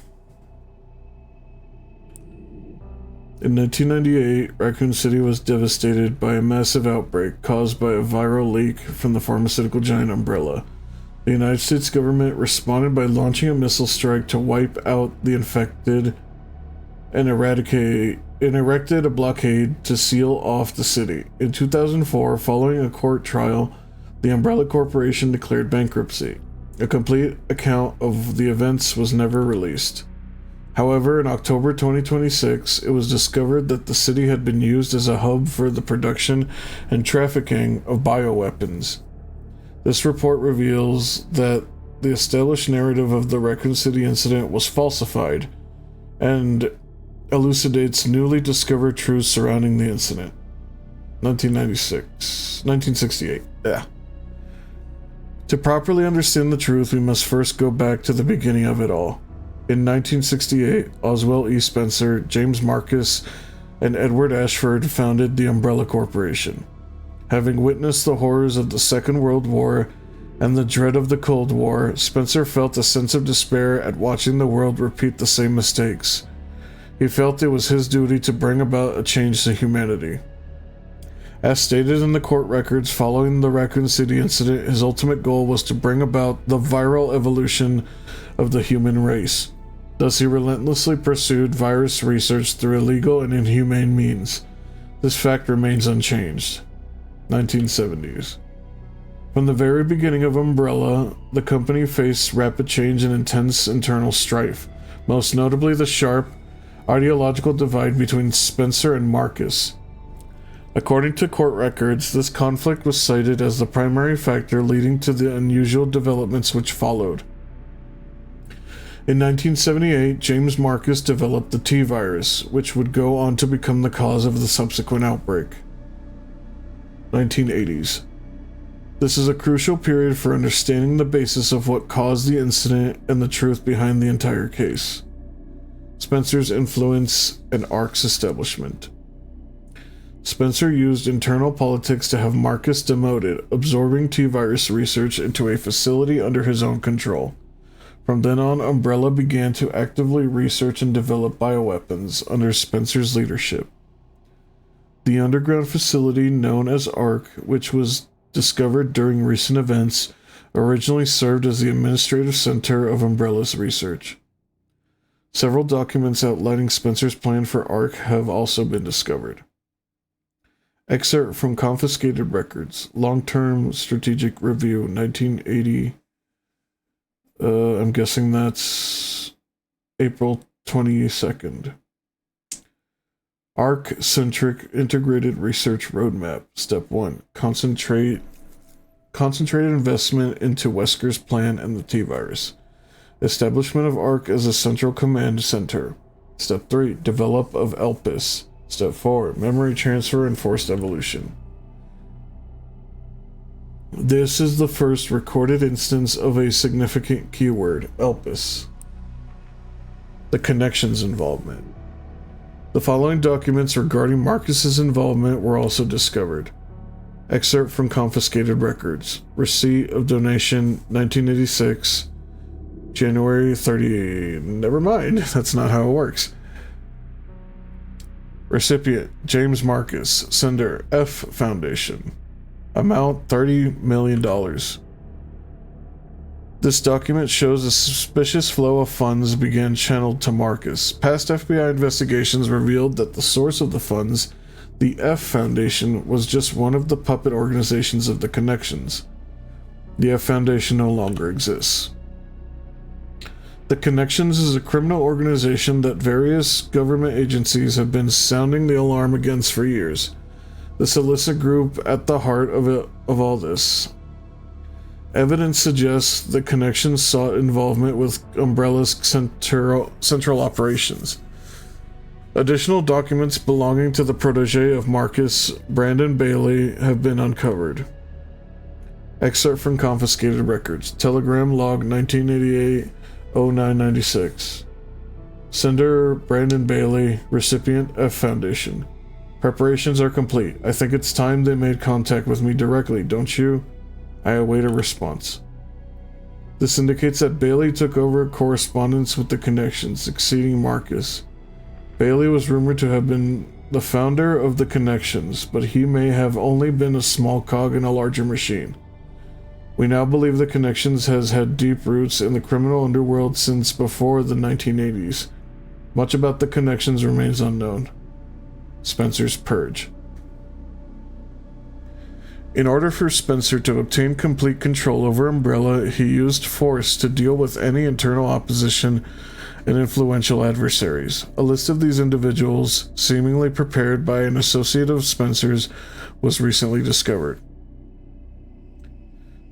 In 1998, Raccoon City was devastated by a massive outbreak caused by a viral leak from the pharmaceutical giant Umbrella. The United States government responded by launching a missile strike to wipe out the infected and erected a blockade to seal off the city. In 2004, following a court trial, the Umbrella Corporation declared bankruptcy. A complete account of the events was never released. However, in October 2026, it was discovered that the city had been used as a hub for the production and trafficking of bioweapons. This report reveals that the established narrative of the Raccoon City incident was falsified and elucidates newly discovered truths surrounding the incident. 1968. Yeah. To properly understand the truth, we must first go back to the beginning of it all. In 1968, Oswell E. Spencer, James Marcus, and Edward Ashford founded the Umbrella Corporation. Having witnessed the horrors of the Second World War and the dread of the Cold War, Spencer felt a sense of despair at watching the world repeat the same mistakes. He felt it was his duty to bring about a change to humanity. As stated in the court records following the Raccoon City incident, his ultimate goal was to bring about the viral evolution of the human race. Thus, he relentlessly pursued virus research through illegal and inhumane means. This fact remains unchanged. 1970s. From the very beginning of Umbrella, the company faced rapid change and intense internal strife, most notably the sharp ideological divide between Spencer and Marcus. According to court records, this conflict was cited as the primary factor leading to the unusual developments which followed. In 1978, James Marcus developed the T-virus, which would go on to become the cause of the subsequent outbreak. 1980s. This is a crucial period for understanding the basis of what caused the incident and the truth behind the entire case. Spencer's influence and ARC's establishment. Spencer used internal politics to have Marcus demoted, absorbing T-Virus research into a facility under his own control. From then on, Umbrella began to actively research and develop bioweapons under Spencer's leadership. The underground facility known as ARC, which was discovered during recent events, originally served as the administrative center of Umbrella's research. Several documents outlining Spencer's plan for ARC have also been discovered. Excerpt from Confiscated Records, Long-Term Strategic Review, 1980. I'm guessing that's April 22nd. ARC-centric integrated research roadmap. Step 1. Concentrated investment into Wesker's plan and the T-Virus. Establishment of ARC as a central command center. Step 3. Develop of Elpis. Step 4. Memory transfer and forced evolution. This is the first recorded instance of a significant keyword, Elpis. The Connections involvement. The following documents regarding Marcus's involvement were also discovered. Excerpt from Confiscated Records. Receipt of donation 1986, January 30. Never mind, that's not how it works. Recipient, James Marcus. Sender, F Foundation. Amount, $30 million. This document shows a suspicious flow of funds began channeled to Marcus. Past FBI investigations revealed that the source of the funds, the F Foundation, was just one of the puppet organizations of the Connections. The F Foundation no longer exists. The Connections is a criminal organization that various government agencies have been sounding the alarm against for years. This illicit group at the heart of all this. Evidence suggests the Connections sought involvement with Umbrella's central operations. Additional documents belonging to the protege of Marcus, Brandon Bailey, have been uncovered. Excerpt from Confiscated Records. Telegram log 1988-0996. Sender, Brandon Bailey. Recipient, F Foundation. Preparations are complete. I think it's time they made contact with me directly, don't you? I await a response. This indicates that Bailey took over correspondence with the Connections, succeeding Marcus. Bailey was rumored to have been the founder of the Connections, but he may have only been a small cog in a larger machine. We now believe the Connections has had deep roots in the criminal underworld since before the 1980s. Much about the Connections remains unknown. Spencer's Purge. In order for Spencer to obtain complete control over Umbrella, he used force to deal with any internal opposition and influential adversaries. A list of these individuals, seemingly prepared by an associate of Spencer's, was recently discovered.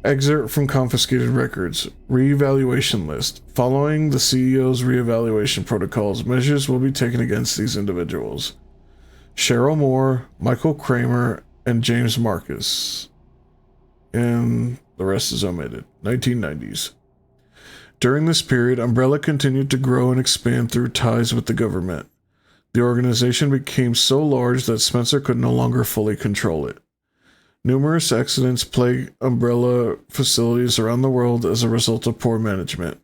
Excerpt from Confiscated Records. Reevaluation list. Following the CEO's reevaluation protocols, measures will be taken against these individuals. Cheryl Moore, Michael Kramer, and James Marcus. And the rest is omitted. 1990s. During this period, Umbrella continued to grow and expand through ties with the government. The organization became so large that Spencer could no longer fully control it. Numerous accidents plague Umbrella facilities around the world as a result of poor management.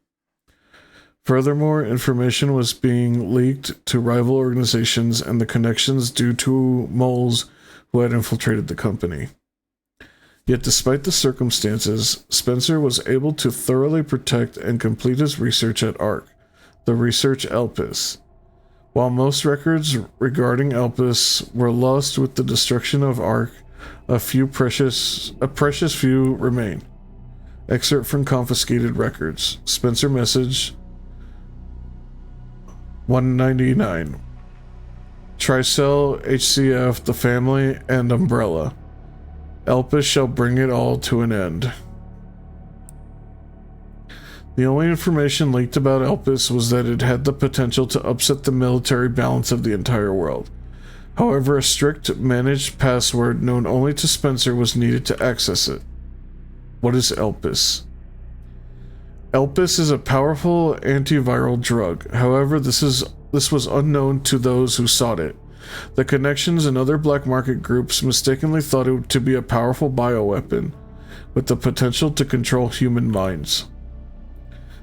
Furthermore, information was being leaked to rival organizations and the Connections due to moles who had infiltrated the company. Yet despite the circumstances, Spencer was able to thoroughly protect and complete his research at ARC, the research Elpis. While most records regarding Elpis were lost with the destruction of ARC, a precious few remain. Excerpt from Confiscated Records. Spencer message 199. Tricell, HCF, the family, and Umbrella. Elpis shall bring it all to an end. The only information leaked about Elpis was that it had the potential to upset the military balance of the entire world. However, a strict managed password known only to Spencer was needed to access it. What is Elpis? Elpis is a powerful antiviral drug. However, this was unknown to those who sought it. The Connections and other black market groups mistakenly thought it to be a powerful bioweapon with the potential to control human minds.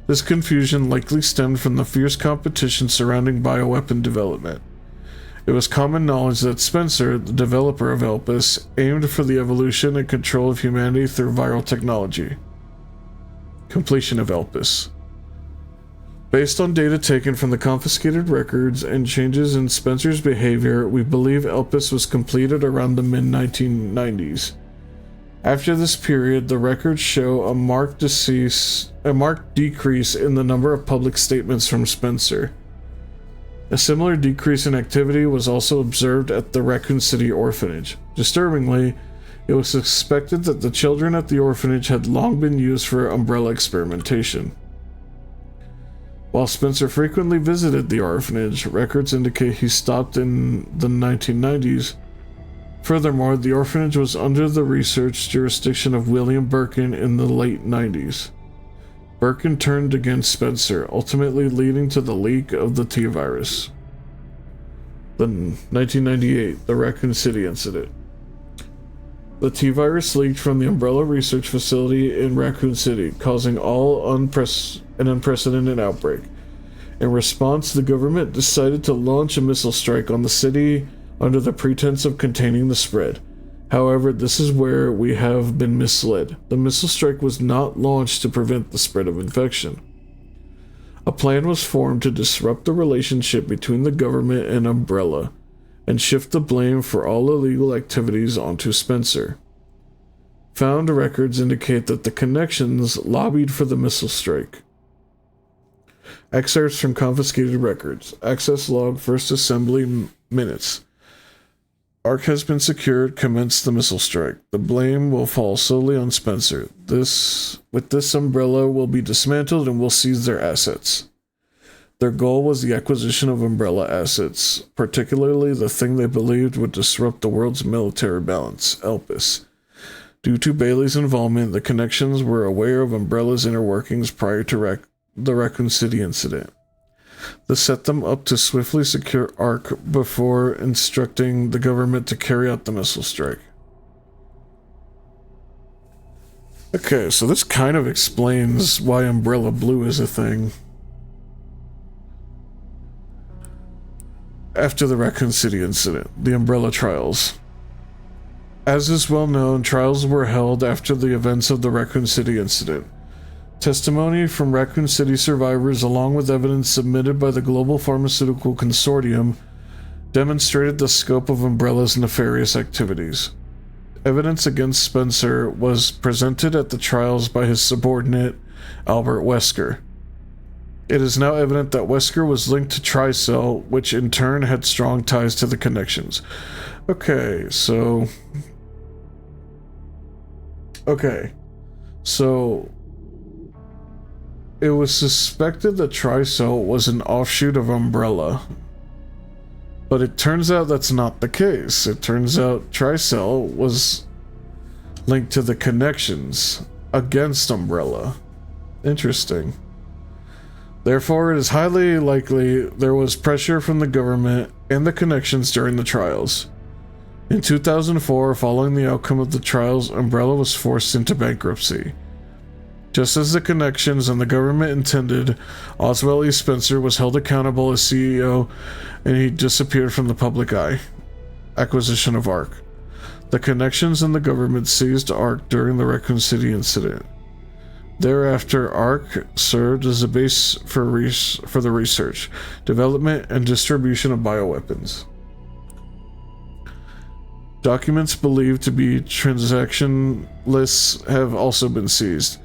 This confusion likely stemmed from the fierce competition surrounding bioweapon development. It was common knowledge that Spencer, the developer of Elpis, aimed for the evolution and control of humanity through viral technology. Completion of Elpis. Based on data taken from the confiscated records and changes in Spencer's behavior, we believe Elpis was completed around the mid-1990s. After this period, the records show a marked decrease in the number of public statements from Spencer. A similar decrease in activity was also observed at the Raccoon City orphanage. Disturbingly, it was suspected that the children at the orphanage had long been used for umbrella experimentation. While Spencer frequently visited the orphanage, records indicate he stopped in the 1990s. Furthermore, the orphanage was under the research jurisdiction of William Birkin in the late 90s. Birkin turned against Spencer, ultimately leading to the leak of the T-virus. Then, 1998, the Raccoon City incident. The T-virus leaked from the Umbrella Research Facility in Raccoon City, causing an unprecedented outbreak. In response, the government decided to launch a missile strike on the city under the pretense of containing the spread. However, this is where we have been misled. The missile strike was not launched to prevent the spread of infection. A plan was formed to disrupt the relationship between the government and Umbrella, and shift the blame for all illegal activities onto Spencer. Found records indicate that the Connections lobbied for the missile strike. Excerpts from confiscated records. Access log, first assembly minutes. ARC has been secured, commence the missile strike. The blame will fall solely on Spencer. With this Umbrella will be dismantled and will seize their assets. Their goal was the acquisition of Umbrella assets, particularly the thing they believed would disrupt the world's military balance, Elpis. Due to Bailey's involvement, the Connections were aware of Umbrella's inner workings prior to the Raccoon City incident. This set them up to swiftly secure ARC before instructing the government to carry out the missile strike. Okay, so this kind of explains why Umbrella Blue is a thing. After the Raccoon City incident, the Umbrella trials. As is well known, trials were held after the events of the Raccoon City incident. Testimony from Raccoon City survivors, along with evidence submitted by the Global Pharmaceutical Consortium, demonstrated the scope of Umbrella's nefarious activities. Evidence against Spencer was presented at the trials by his subordinate, Albert Wesker. It is now evident that Wesker was linked to Tricell, which in turn had strong ties to the Connections. Okay, so it was suspected that Tricell was an offshoot of Umbrella. But it turns out that's not the case. It turns out Tricell was linked to the Connections against Umbrella. Interesting. Therefore, it is highly likely there was pressure from the government and the Connections during the trials. In 2004, following the outcome of the trials, Umbrella was forced into bankruptcy. Just as the Connections and the government intended, Oswald E. Spencer was held accountable as CEO and he disappeared from the public eye. Acquisition of ARC. The Connections and the government seized ARC during the Raccoon City incident. Thereafter, ARC served as a base for the research, development, and distribution of bioweapons. Documents believed to be transaction lists have also been seized.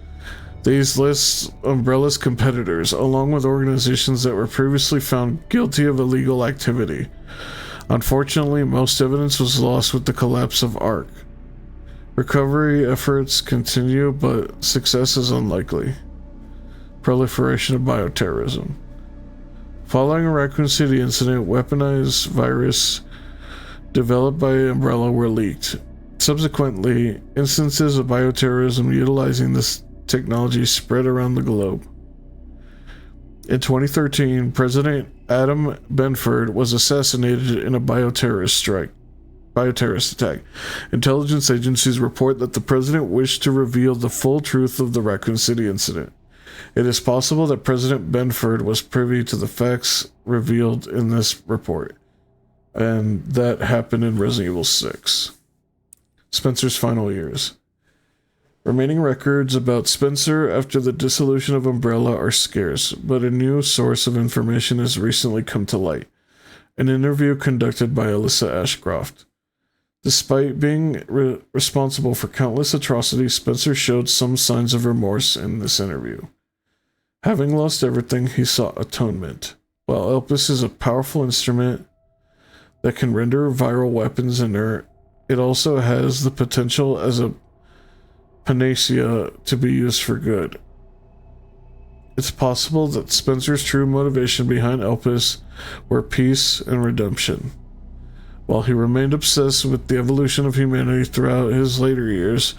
These lists Umbrella's competitors, along with organizations that were previously found guilty of illegal activity. Unfortunately, most evidence was lost with the collapse of ARC. Recovery efforts continue, but success is unlikely. Proliferation of bioterrorism. Following a Raccoon City incident, weaponized virus developed by Umbrella were leaked. Subsequently, instances of bioterrorism utilizing this technology spread around the globe. In 2013, President Adam Benford was assassinated in a bioterrorist attack. Intelligence agencies report that the president wished to reveal the full truth of the Raccoon City incident. It is possible that President Benford was privy to the facts revealed in this report, and that happened in Resident Evil 6. Spencer's final years. Remaining records about Spencer after the dissolution of Umbrella are scarce, but a new source of information has recently come to light. An interview conducted by Alyssa Ashcroft. Despite being responsible for countless atrocities, Spencer showed some signs of remorse in this interview. Having lost everything, he sought atonement. While Elpis is a powerful instrument that can render viral weapons inert, it also has the potential as a panacea to be used for good. It's possible that Spencer's true motivation behind Elpis were peace and redemption. While he remained obsessed with the evolution of humanity throughout his later years,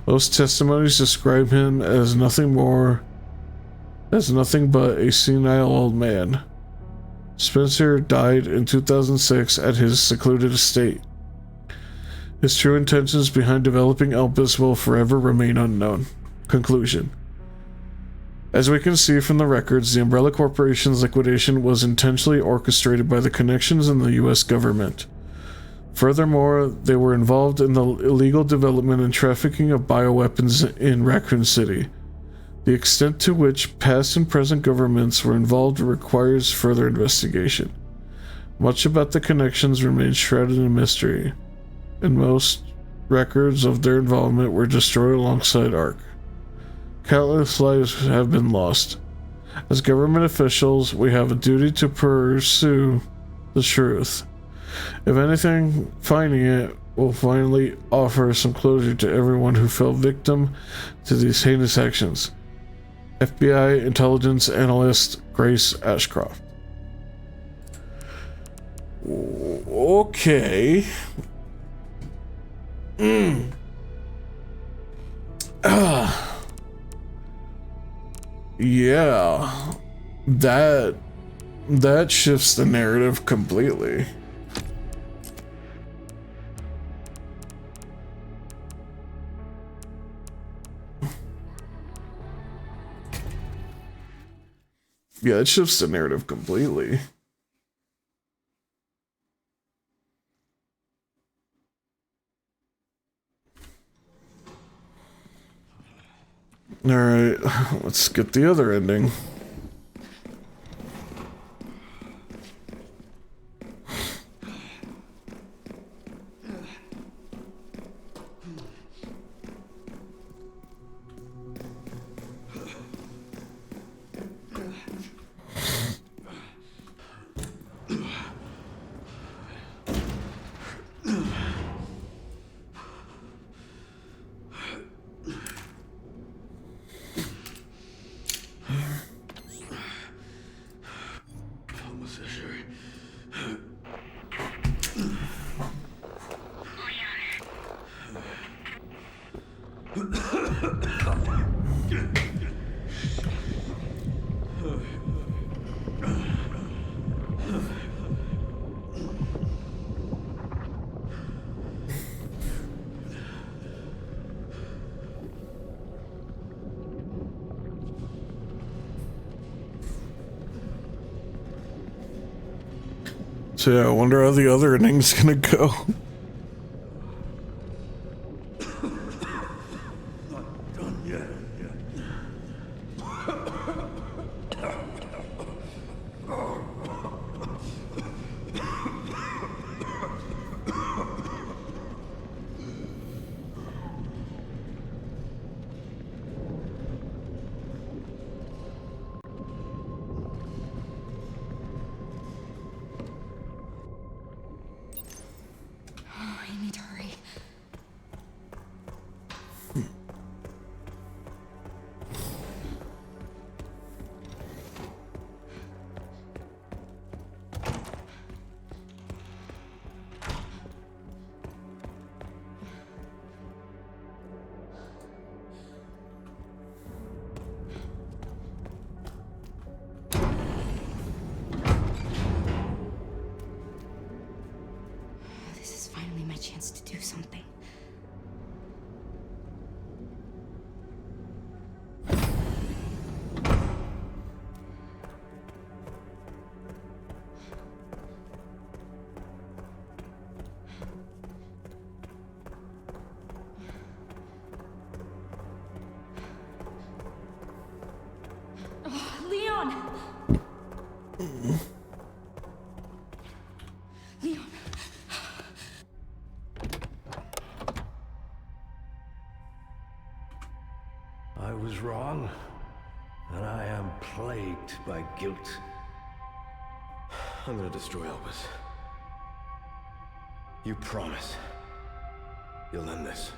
most testimonies describe him as nothing but a senile old man. Spencer died in 2006 at his secluded estate. His true intentions behind developing Elpis will forever remain unknown. Conclusion. As we can see from the records, the Umbrella Corporation's liquidation was intentionally orchestrated by the connections in the U.S. government. Furthermore, they were involved in the illegal development and trafficking of bioweapons in Raccoon City. The extent to which past and present governments were involved requires further investigation. Much about the connections remains shrouded in mystery, and most records of their involvement were destroyed alongside ARC. Countless lives have been lost. As government officials, we have a duty to pursue the truth. If anything, finding it will finally offer some closure to everyone who fell victim to these heinous actions. FBI intelligence analyst Grace Ashcroft. Okay. Yeah. That shifts the narrative completely. Yeah, it shifts the narrative completely. Alright, let's get the other ending. So yeah, I wonder how the other ending's gonna go. Not done yet. chance to do something. Leon! Leon. I was wrong, and I am plagued by guilt. I'm gonna destroy Elvis. You promise you'll end this.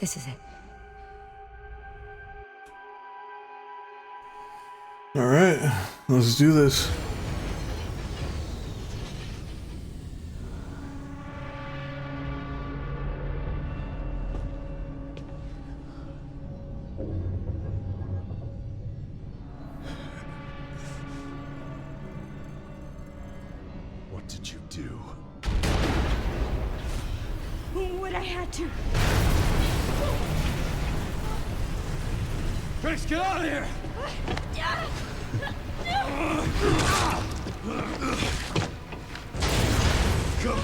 This is it. All right, let's do this. What did you do? What I had to. Grace, get out of here! Go!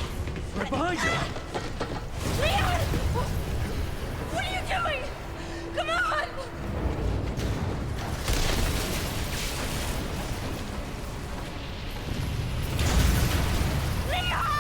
Right behind you! Leon! What are you doing? Come on! Leon!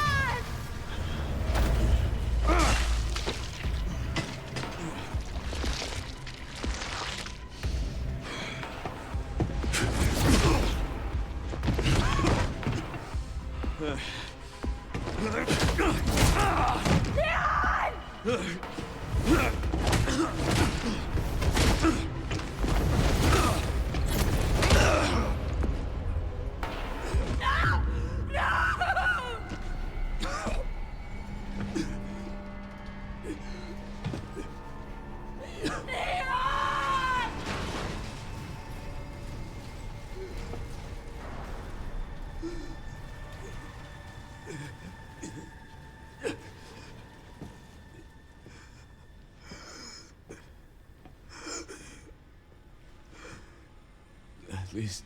At least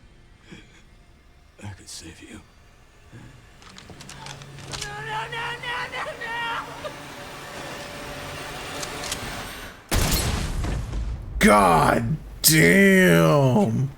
I could save you. God damn.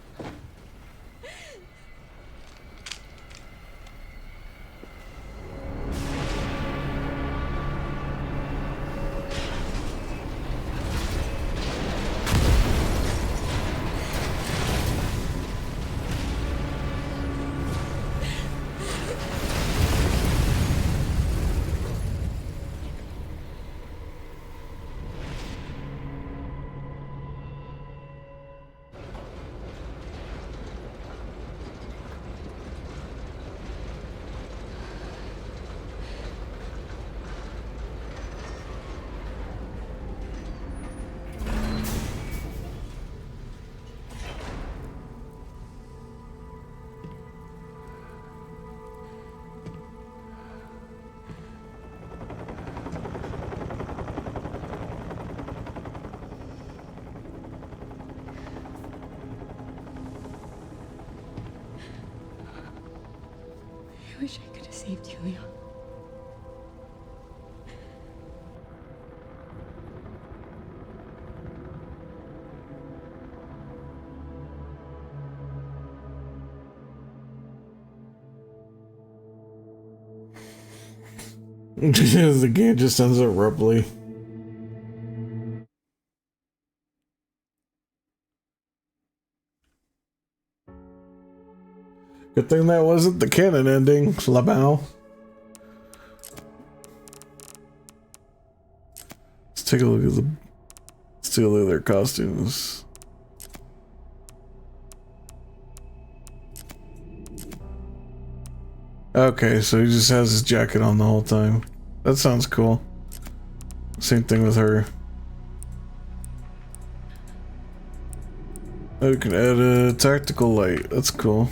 I wish I could have saved you, Leon. The game just ends abruptly. Good thing that wasn't the canon ending, Labao. Let's take a look at their costumes. Okay, so he just has his jacket on the whole time. That sounds cool. Same thing with her. Oh, we can add a tactical light. That's cool.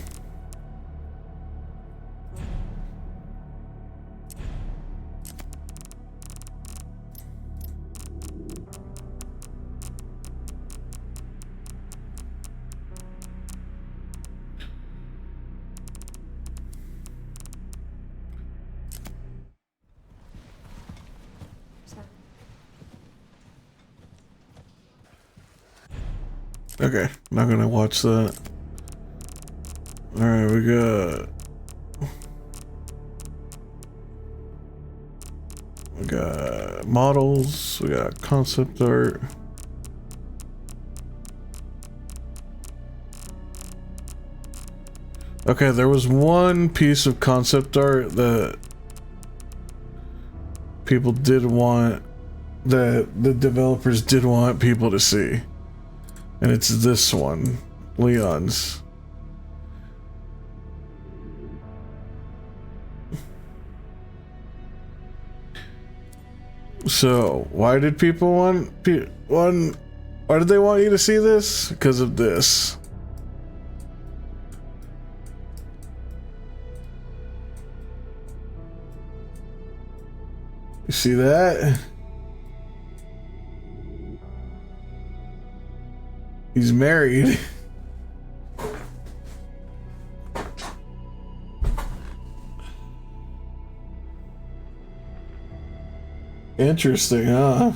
Okay, not gonna watch that. Alright, we got models, we got concept art. Okay, there was one piece of concept art that people did want, that the developers did want people to see. And it's this one, Leon's. So, why did people want, why did they want you to see this? Because of this. You see that? He's married. Interesting, huh?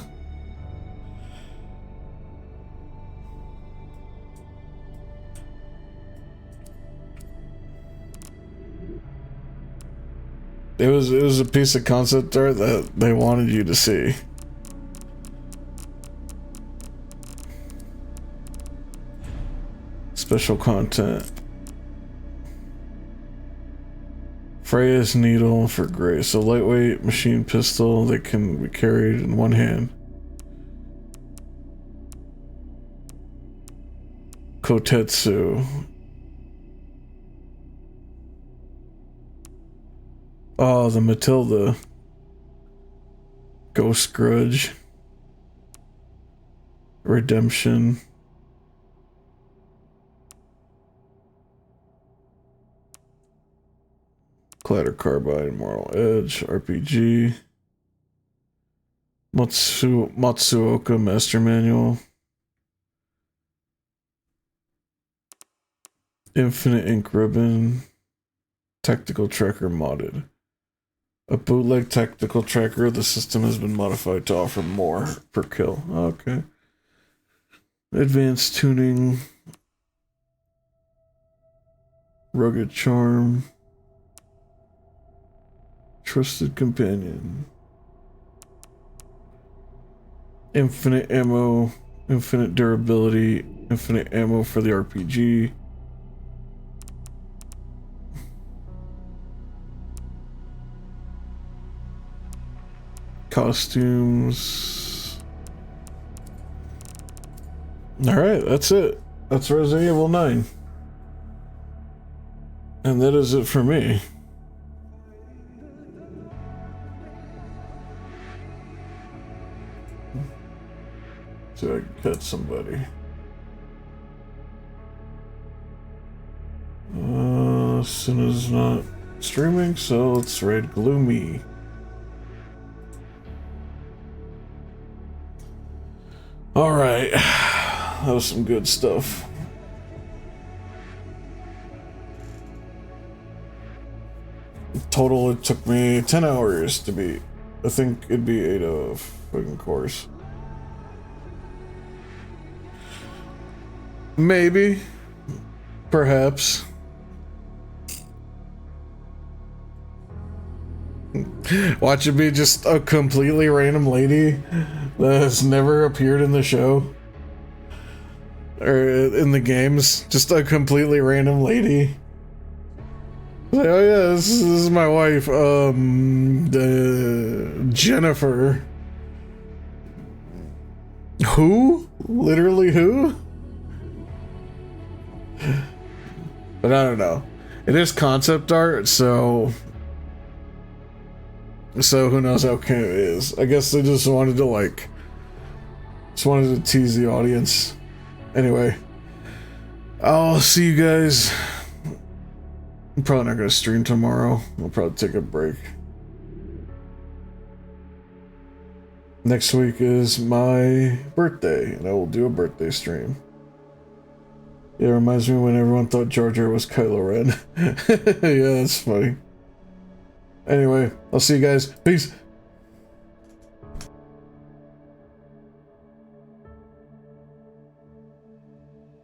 It was a piece of concept art that they wanted you to see. Special content. Freya's needle for Grace. A lightweight machine pistol that can be carried in one hand. Kotetsu. Oh, the Matilda. Ghost Grudge. Redemption. Clatter Carbide, Moral Edge, RPG. Matsuoka Master Manual. Infinite Ink Ribbon. Tactical Tracker modded. A bootleg tactical tracker, the system has been modified to offer more per kill. Okay. Advanced tuning. Rugged charm. Trusted companion. Infinite ammo. Infinite durability. Infinite ammo for the RPG. Costumes. Alright, that's it. That's Resident Evil 9. And that is it for me. So I can catch somebody. Cinna's not streaming, so let's raid Gloomy. Alright, that was some good stuff. Total, it took me 10 hours to beat. I think it'd be 8 of fucking course. Maybe. Perhaps. Watch it be just a completely random lady that has never appeared in the show. Or in the games. Just a completely random lady. Like, oh yeah, this is my wife, Jennifer. Who? Literally who? But I don't know. It is concept art, so who knows how canon it is. I guess they just wanted to tease the audience. Anyway, I'll see you guys. I'm probably not gonna stream tomorrow. I'll probably take a break. Next week is my birthday, and I will do a birthday stream. Yeah, it reminds me when everyone thought Jar Jar was Kylo Ren. Yeah, that's funny. Anyway, I'll see you guys. Peace.